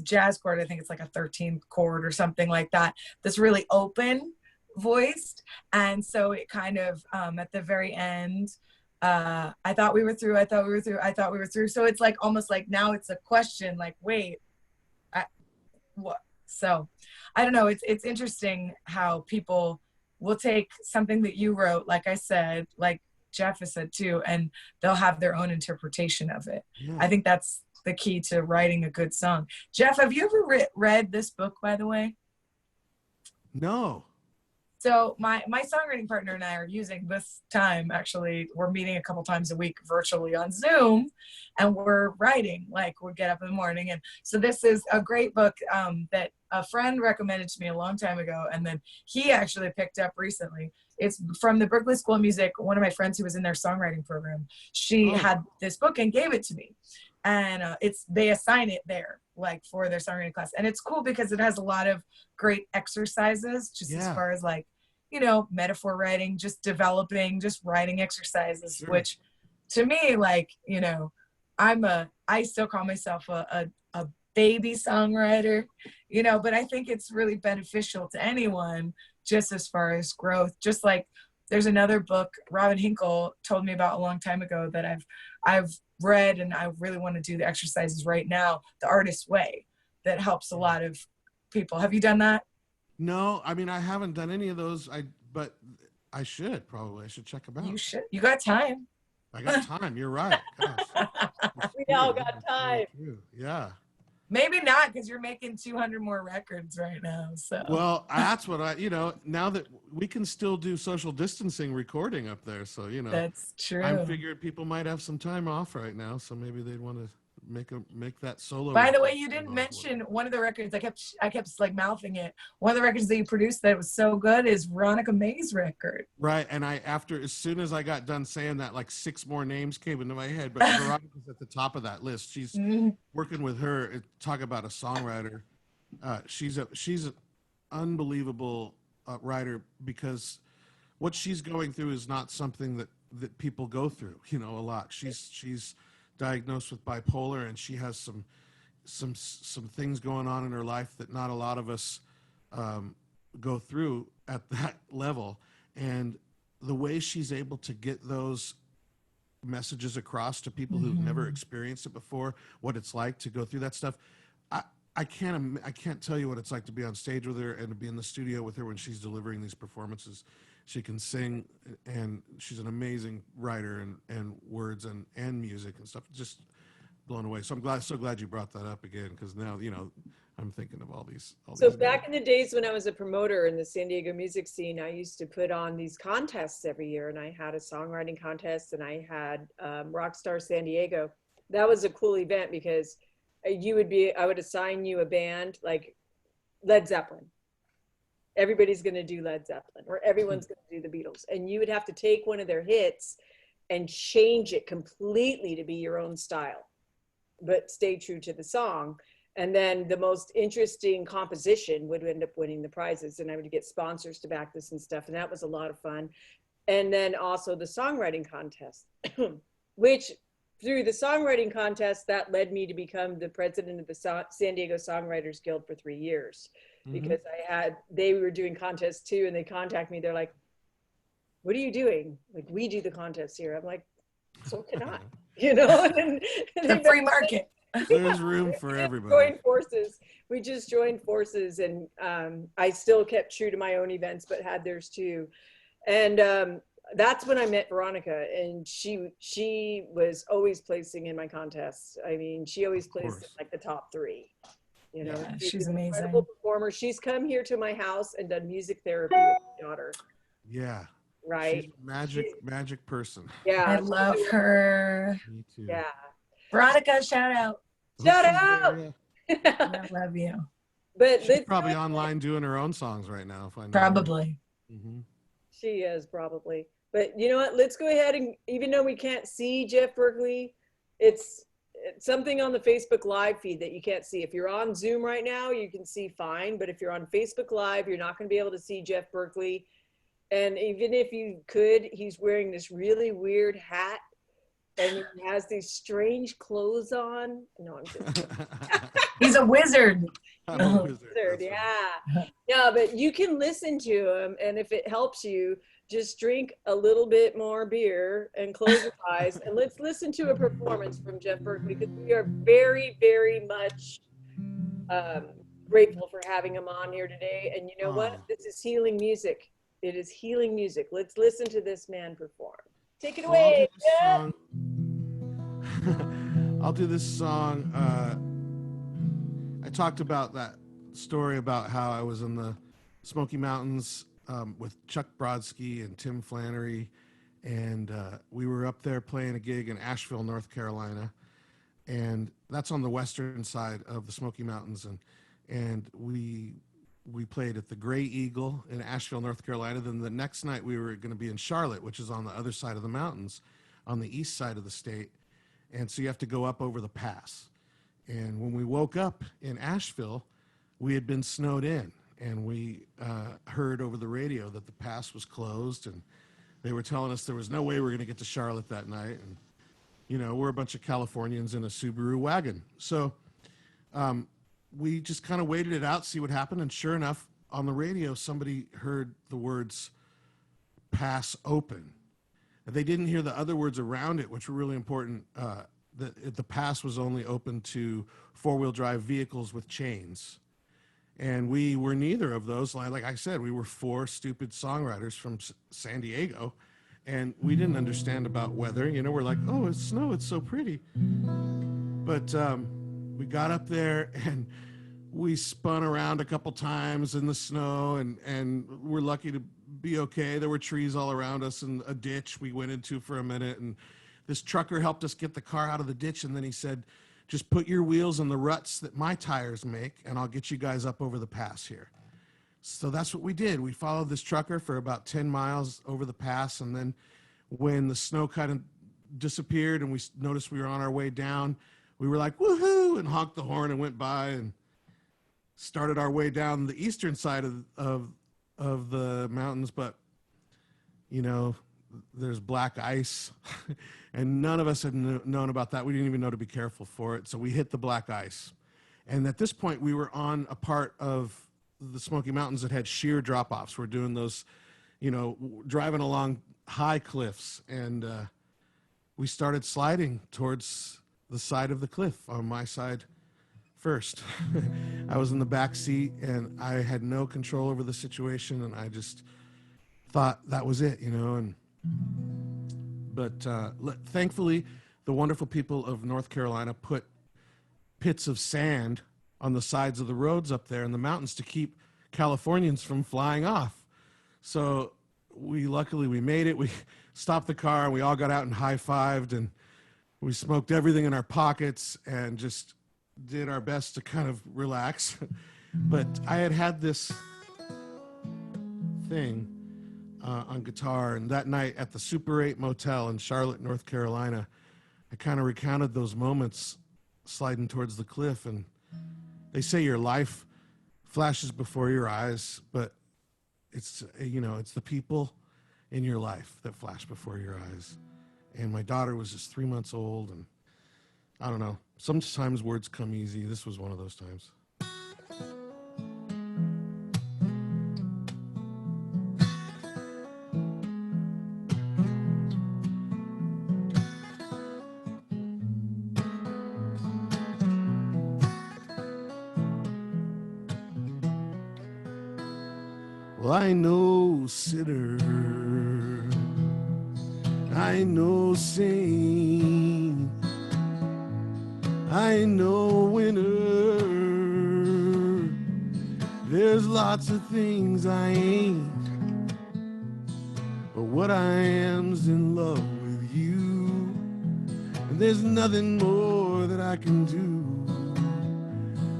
jazz chord. I think it's like a 13th chord or something like that. That's really open voiced. And so it kind of at the very end, I thought we were through, I thought we were through, I thought we were through. So it's like almost like now it's a question, like, wait, what? So I don't know. It's interesting how people will take something that you wrote, like I said, like Jeff has said too, and they'll have their own interpretation of it. Yeah. I think that's the key to writing a good song. Jeff, have you ever read this book, by the way? No. So my songwriting partner and I are using this time, actually, we're meeting a couple times a week virtually on Zoom, and we're writing, like we'll get up in the morning. And so this is a great book that a friend recommended to me a long time ago, and then he actually picked up recently. It's from the Berklee School of Music. One of my friends who was in their songwriting program, she had this book and gave it to me. And they assign it there, like for their songwriting class. And it's cool because it has a lot of great exercises, just as far as like, you know, metaphor writing, just developing, just writing exercises, which to me, like, you know, I still call myself a baby songwriter, you know, but I think it's really beneficial to anyone just as far as growth. Just like there's another book Robin Hinkle told me about a long time ago that I've read, and I really want to do the exercises right now, The Artist's Way, that helps a lot of people. Have you done that? No, I mean, I haven't done any of those. But I should probably. I should check them out. You should. You got time. I got time. You're right. Gosh. We all got time. Yeah. Maybe not, because you're making 200 more records right now. So. Well, that's what now that we can still do social distancing recording up there. So, you know. That's true. I'm figuring people might have some time off right now. So maybe they'd want to make that solo. By the way, you didn't mention one of the records. I kept like mouthing it. One of the records that you produced that was so good is Veronica May's record. Right, and as soon as I got done saying that, like 6 more names came into my head. But Veronica's at the top of that list. She's working with her. Talk about a songwriter. She's an unbelievable writer, because what she's going through is not something that people go through. You know, a lot. She's diagnosed with bipolar, and she has some things going on in her life that not a lot of us go through at that level. And the way she's able to get those messages across to people who've never experienced it before, what it's like to go through that stuff. I can't tell you what it's like to be on stage with her and to be in the studio with her when she's delivering these performances. She can sing, and she's an amazing writer and words and music and stuff. Just blown away. So I'm so glad you brought that up again, because now, you know, I'm thinking of all these. So back in the days when I was a promoter in the San Diego music scene, I used to put on these contests every year, and I had a songwriting contest, and I had Rockstar San Diego. That was a cool event because I would assign you a band like Led Zeppelin. Everybody's going to do Led Zeppelin, or everyone's going to do the Beatles. And you would have to take one of their hits and change it completely to be your own style, but stay true to the song. And then the most interesting composition would end up winning the prizes. And I would get sponsors to back this and stuff. And that was a lot of fun. And then also the songwriting contest, which through the songwriting contest, that led me to become the president of the San Diego Songwriters Guild for 3 years. Because they were doing contests too, and they contact me. They're like, "What are you doing?" Like, "We do the contests here." I'm like, "So can I?" You know, and the free market. There's room for everybody. We just joined forces, and I still kept true to my own events, but had theirs too. And that's when I met Veronica, and she was always placing in my contests. I mean, she always placed in like the top 3. You know, Yeah, she's she's an amazing. incredible performer. She's come here to my house and done music therapy with my daughter. Yeah. Right. She's a magic person. Yeah. I love her. Me too. Yeah. Veronica, shout out. Shout She's out. there, yeah. I love you. But She's probably online doing her own songs right now. If I know Probably. Mm-hmm. She is probably. But you know what? Let's go ahead and, even though we can't see Jeff Berkley, it's something on the Facebook Live feed that you can't see. If you're on Zoom right now, you can see fine. But if you're on Facebook Live, you're not going to be able to see Jeff Berkley. And even if you could, he's wearing this really weird hat, and he has these strange clothes on. No, I'm just He's a wizard. I'm a wizard. yeah. Yeah, but you can listen to him, and if it helps you, just drink a little bit more beer and close your eyes, and let's listen to a performance from Jeff Berkley, because we are very, very much grateful for having him on here today. And you know what? This is healing music. It is healing music. Let's listen to this man perform. Take it away, Jeff. I'll do this song. I talked about that story about how I was in the Smoky Mountains with Chuck Brodsky and Tim Flannery, and we were up there playing a gig in Asheville, North Carolina, and that's on the western side of the Smoky Mountains, and we played at the Gray Eagle in Asheville, North Carolina. Then the next night we were going to be in Charlotte, which is on the other side of the mountains, on the east side of the state, and so you have to go up over the pass. And when we woke up in Asheville, we had been snowed in, and we heard over the radio that the pass was closed, and they were telling us there was no way we were going to get to Charlotte that night. And, you know, we're a bunch of Californians in a Subaru wagon. So we just kind of waited it out, see what happened. And sure enough, on the radio, somebody heard the words pass open. They didn't hear the other words around it, which were really important. The pass was only open to four-wheel drive vehicles with chains. And we were neither of those. Like I said, we were 4 stupid songwriters from San Diego, and we didn't understand about weather. You know, we're like, oh, it's snow, it's so pretty. But we got up there, and we spun around a couple times in the snow, and we're lucky to be okay. There were trees all around us and a ditch we went into for a minute, and this trucker helped us get the car out of the ditch, and then he said, just put your wheels in the ruts that my tires make, and I'll get you guys up over the pass here. So that's what we did. We followed this trucker for about 10 miles over the pass, and then when the snow kind of disappeared and we noticed we were on our way down, we were like, woohoo, and honked the horn and went by and started our way down the eastern side of the mountains. But, you know, there's black ice, and none of us had known about that. We didn't even know to be careful for it. So we hit the black ice. And at this point, we were on a part of the Smoky Mountains that had sheer drop-offs. We're doing those, you know, driving along high cliffs. And we started sliding towards the side of the cliff on my side first. I was in the back seat, and I had no control over the situation, and I just thought that was it, you know. But thankfully, the wonderful people of North Carolina put pits of sand on the sides of the roads up there in the mountains to keep Californians from flying off. So luckily we made it. We stopped the car, and we all got out and high-fived, and we smoked everything in our pockets and just did our best to kind of relax. But I had this thing on guitar, and that night at the Super 8 Motel in Charlotte, North Carolina, I kind of recounted those moments sliding towards the cliff. And they say your life flashes before your eyes, but it's, you know, it's the people in your life that flash before your eyes. And my daughter was just 3 months old, and I don't know, sometimes words come easy. This was one of those times. Well, I know, sinner, I ain't no saint, I ain't no winner. There's lots of things I ain't, but what I am's in love with you. And there's nothing more that I can do.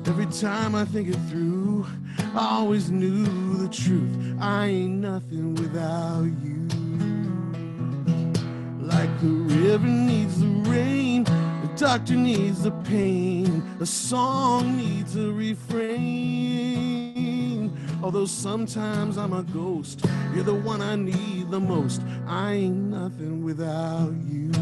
Every time I think it through, I always knew the truth. I ain't nothing without you. Like the river needs the rain, the doctor needs the pain, a song needs a refrain. Although sometimes I'm a ghost, you're the one I need the most. I ain't nothing without you.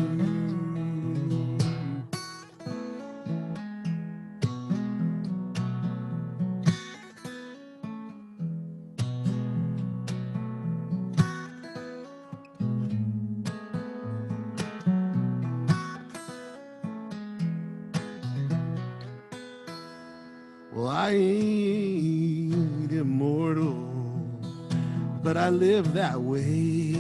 Well, I ain't immortal, but I live that way.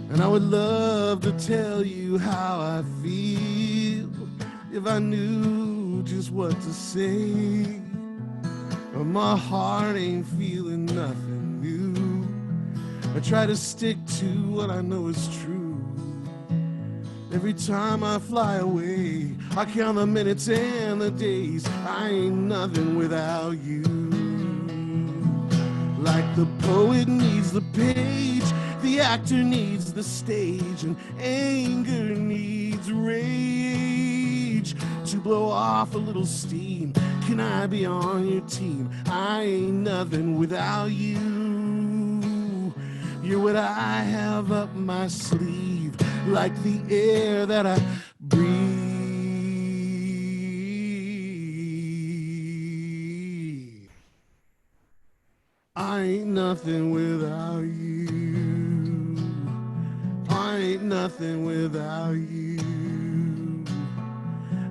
And I would love to tell you how I feel if I knew just what to say. But my heart ain't feeling nothing new. I try to stick to what I know is true. Every time I fly away, I count the minutes and the days. I ain't nothing without you. Like the poet needs the page, the actor needs the stage, and anger needs rage to blow off a little steam. Can I be on your team? I ain't nothing without you. You're what I have up my sleeve, like the air that I breathe. I ain't nothing without you. I ain't nothing without you.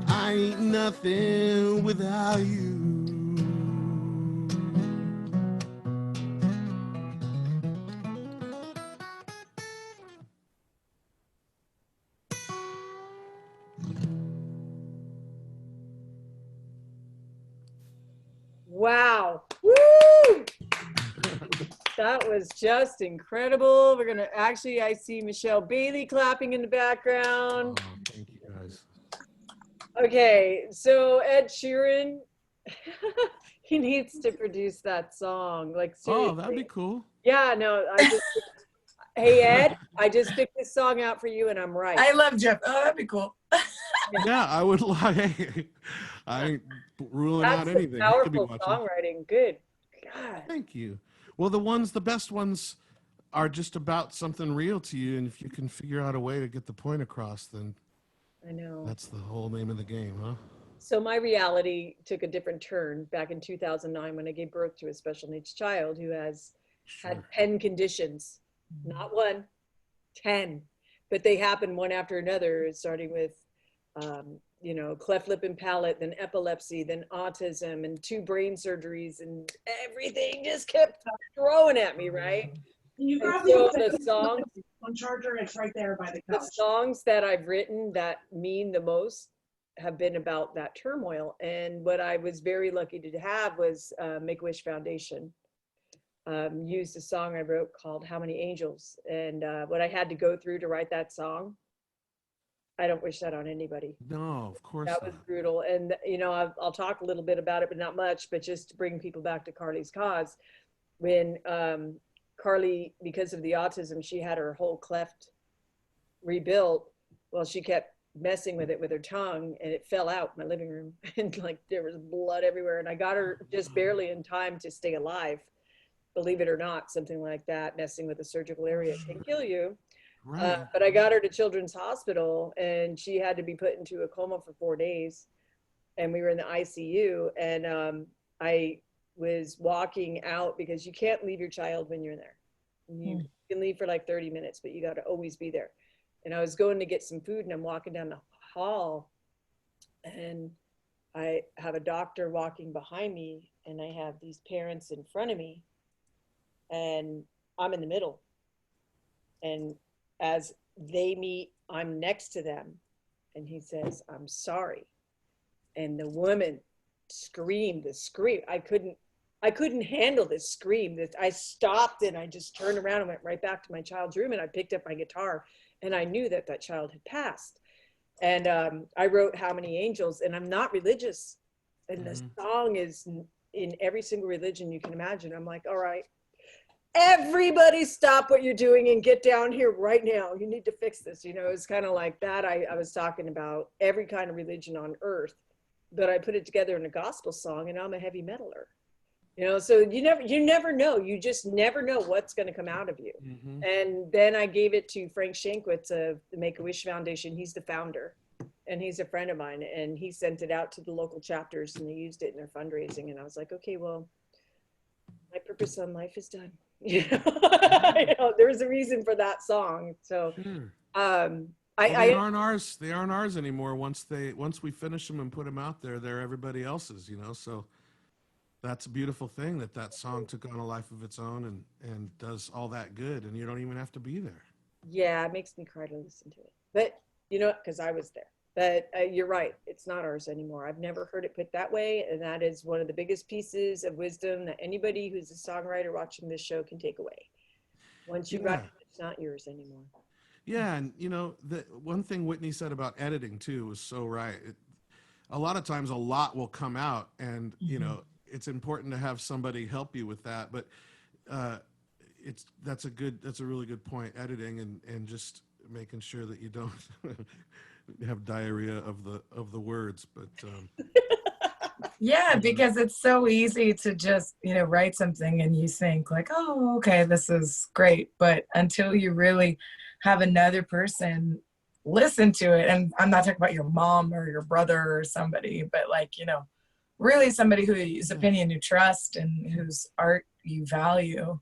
I ain't nothing without you. Wow. Woo! That was just incredible. We're going to actually, I see Michelle Bailey clapping in the background. Oh, thank you guys. Okay, so Ed Sheeran, he needs to produce that song. Like, seriously. Oh, that'd be cool. Yeah, no, hey Ed, I just picked this song out for you and I'm right. I love Jeff. Oh, that'd be cool. Yeah, I would like. I ain't ruling out anything. That's He could be powerful watching. songwriting. Good. God. Thank you. Well, the best ones are just about something real to you, and if you can figure out a way to get the point across, then I know. that's the whole name of the game, huh? So my reality took a different turn back in 2009 when I gave birth to a special needs child who has had 10 conditions, not one, 10, but they happen one after another, starting with, cleft lip and palate, then epilepsy, then autism, and 2 brain surgeries, and everything just kept throwing at me, right? You And probably so the songs, on charger. It's right there by the the couch. songs that I've written that mean the most have been about that turmoil. And what I was very lucky to have was Make-A-Wish Foundation used a song I wrote called How Many Angels. And what I had to go through to write that song, I don't wish that on anybody. No, of course That not. was brutal. And, I'll talk a little bit about it, but not much, but just to bring people back to Carly's cause. When Carly, because of the autism, she had her whole cleft rebuilt. Well, she kept messing with it with her tongue and it fell out in my living room and like there was blood everywhere, and I got her just barely in time to stay alive. Believe it or not, something like that, messing with the surgical area can kill you. Right. But I got her to Children's Hospital and she had to be put into a coma for 4 days, and we were in the ICU, and I was walking out because you can't leave your child when you're in there. You can leave for like 30 minutes, but you got to always be there. And I was going to get some food and I'm walking down the hall and I have a doctor walking behind me and I have these parents in front of me and I'm in the middle. And as they meet, I'm next to them. And he says, I'm sorry. And the woman screamed the scream. I couldn't handle this scream. I stopped and I just turned around and went right back to my child's room, and I picked up my guitar, and I knew that that child had passed. And I wrote How Many Angels, and I'm not religious. And the song is in every single religion you can imagine. I'm like, all right, everybody stop what you're doing and get down here right now. You need to fix this. You know, it's kind of like that. I was talking about every kind of religion on earth, but I put it together in a gospel song, and I'm a heavy metaler. You know, so you never know. You just never know what's going to come out of you. And then I gave it to Frank Shankwitz of the Make-A-Wish Foundation. He's the founder, and he's a friend of mine. And he sent it out to the local chapters, and they used it in their fundraising. And I was like, okay, well, my purpose on life is done. You know, there's a reason for that song. So, well, they aren't ours. They aren't ours anymore. Once we finish them and put them out there, they're everybody else's. You know, so. That's a beautiful thing that song took on a life of its own and does all that good, and you don't even have to be there. Yeah, it makes me cry to listen to it. But, you know, because I was there. But you're right. It's not ours anymore. I've never heard it put that way, and that is one of the biggest pieces of wisdom that anybody who's a songwriter watching this show can take away. Once you write it, it's not yours anymore. Yeah, and, you know, the one thing Whitney said about editing, too, was so right. A lot of times a lot will come out, and, you know, it's important to have somebody help you with that, but that's a really good point. Editing and just making sure that you don't have diarrhea of the words. But yeah, because it's so easy to just, you know, write something and you think like, oh, okay, this is great, but until you really have another person listen to it, and I'm not talking about your mom or your brother or somebody, but like, you know, really somebody whose opinion you trust and whose art you value.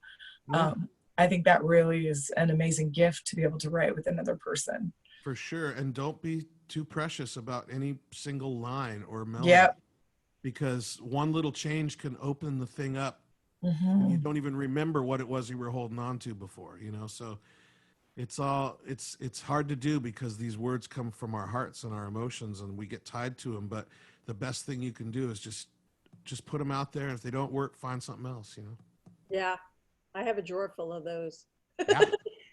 I think that really is an amazing gift to be able to write with another person. For sure. And don't be too precious about any single line or melody. Yep. Because one little change can open the thing up. You don't even remember what it was you were holding on to before, you know? So it's hard to do because these words come from our hearts and our emotions, and we get tied to them. But the best thing you can do is just put them out there. And if they don't work, find something else, you know? Yeah. I have a drawer full of those.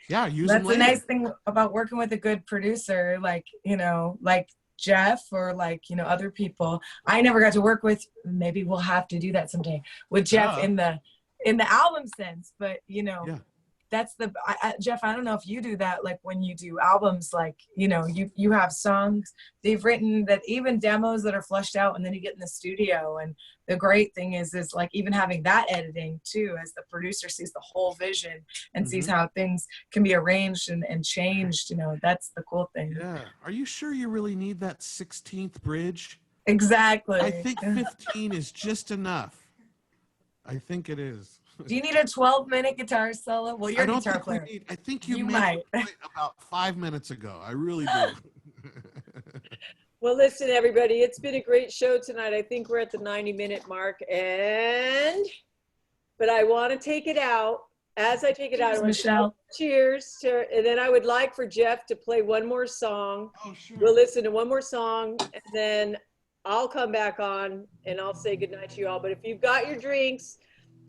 Yeah. Use That's them the later. nice thing about working with a good producer, like, you know, like Jeff or like, you know, other people. I never got to work with, maybe we'll have to do that someday, with Jeff in the album sense, but you know, that's Jeff, I don't know if you do that, like when you do albums, like, you know, you have songs they've written that even demos that are flushed out, and then you get in the studio. And the great thing is like even having that editing too, as the producer sees the whole vision and sees how things can be arranged and changed, you know, that's the cool thing. Yeah. Are you sure you really need that 16th bridge? Exactly. I think 15 is just enough. I think it is. Do you need a 12-minute guitar solo? Well, you're a guitar player. I think you might. made the point about 5 minutes ago. I really do. Well, listen, everybody, it's been a great show tonight. I think we're at the 90-minute mark, but I want to take it out. As I take it out, Michelle. Cheers. And then I would like for Jeff to play one more song. Oh, sure. We'll listen to one more song, and then I'll come back on and I'll say goodnight to you all. But if you've got your drinks,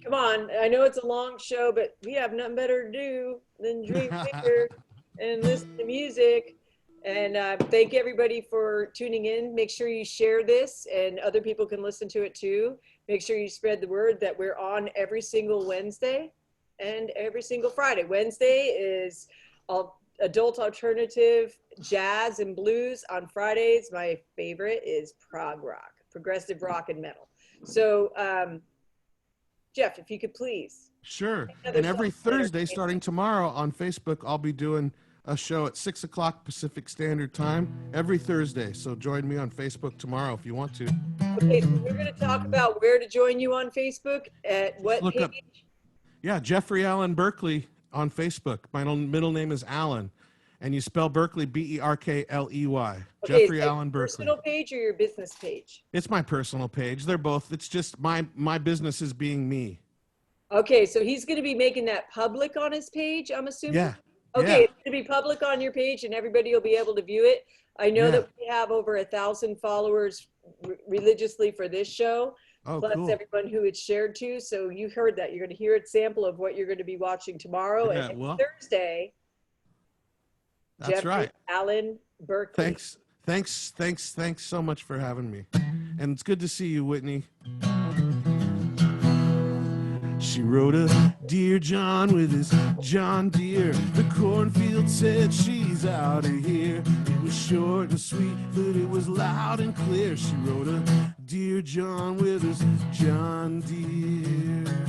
come on. I know it's a long show, but we have nothing better to do than drink beer and listen to music. And thank everybody for tuning in. Make sure you share this and other people can listen to it too. Make sure you spread the word that we're on every single Wednesday and every single Friday. Wednesday is adult alternative, jazz, and blues. On Fridays, my favorite is prog rock, progressive rock and metal. So, Jeff, if you could please. Sure. And every Thursday, starting tomorrow on Facebook, I'll be doing a show at 6 o'clock Pacific Standard Time every Thursday. So join me on Facebook tomorrow if you want to. Okay, so we're going to talk about where to join you on Facebook, at what page? Jeffrey Allen Berkley on Facebook. My middle name is Allen, and you spell Berkley Berkley. Okay, Jeffrey Allen Berkley. Personal page or your business page? It's my personal page. They're both. It's just my business is being me. Okay, so he's going to be making that public on his page, I'm assuming? Okay, Yeah. it's going to be public on your page and everybody will be able to view it. I know Yeah. that we have over 1,000 followers religiously for this show, Oh, plus cool. everyone who it's shared to. So you heard that. You're going to hear a sample of what you're going to be watching tomorrow. Yeah, And well, Thursday, that's Jeff right. Allen Berkley. Thanks so much for having me. And it's good to see you, Whitney. She rode a Dear John with his John Deere. The cornfield said she's out of here. It was short and sweet, but it was loud and clear. She rode a Dear John with his John Deere.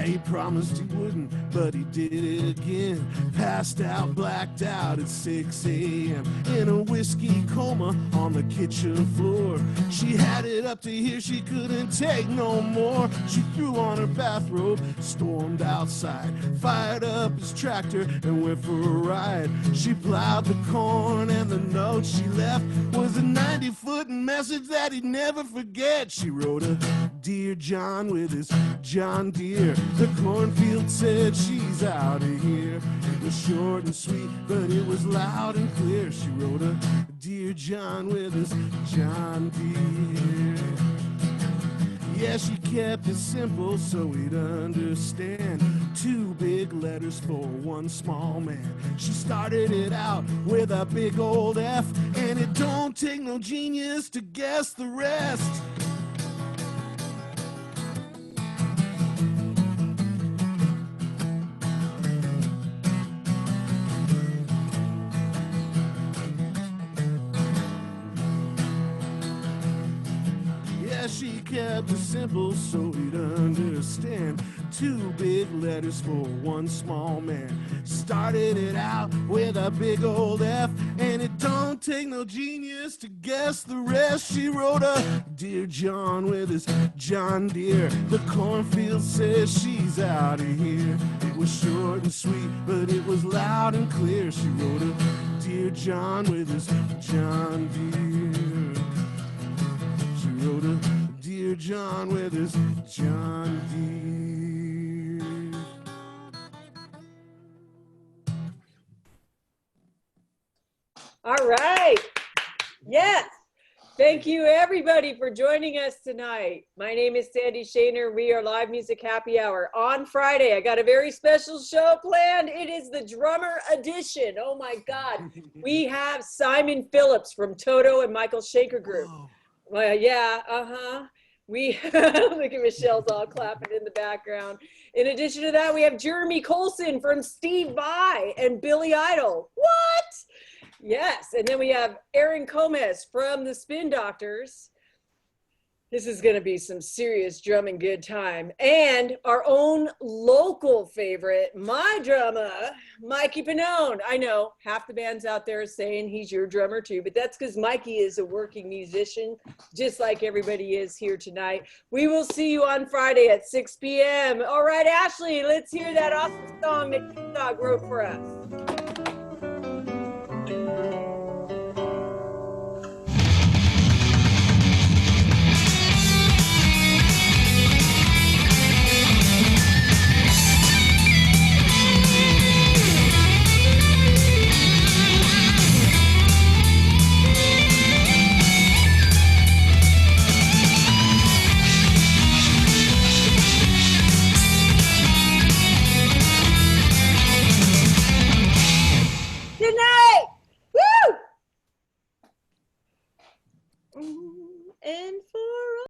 He promised he wouldn't, but he did it again. Passed out, blacked out at 6 a.m. in a whiskey coma on the kitchen floor. She had it up to here, she couldn't take no more. She threw on her bathrobe, stormed outside, fired up his tractor and went for a ride. She plowed the corn and the note she left was a 90-foot message that he'd never forget. She wrote a Dear John with his John Deere. The cornfield said she's out of here. It was short and sweet, but it was loud and clear. She wrote a Dear John with his John Deere. Yeah, she kept it simple so we'd understand. 2 big letters for one small man. She started it out with a big old F, and it don't take no genius to guess the rest. She kept it simple so we'd understand. 2 big letters for one small man. Started it out with a big old F, and it don't take no genius to guess the rest. She wrote a Dear John with his John Deere. The cornfield says she's out of here. It was short and sweet, but it was loud and clear. She wrote a Dear John with his John Deere. She wrote a Dear John with his John Deere. All right. Yes. Thank you, everybody, for joining us tonight. My name is Sandy Shaner. We are Live Music Happy Hour. On Friday, I got a very special show planned. It is the drummer edition. Oh, my God. We have Simon Phillips from Toto and Michael Schenker Group. Whoa. Well, yeah, We look at Michelle's all clapping in the background. In addition to that, we have Jeremy Colson from Steve Vai and Billy Idol. What? Yes. And then we have Aaron Gomez from the Spin Doctors. This is going to be some serious drumming good time. And our own local favorite, my drummer, Mikey Pannone. I know half the band's out there saying he's your drummer too, but that's because Mikey is a working musician, just like everybody is here tonight. We will see you on Friday at 6 p.m. All right, Ashley, let's hear that awesome song that King Dog wrote for us.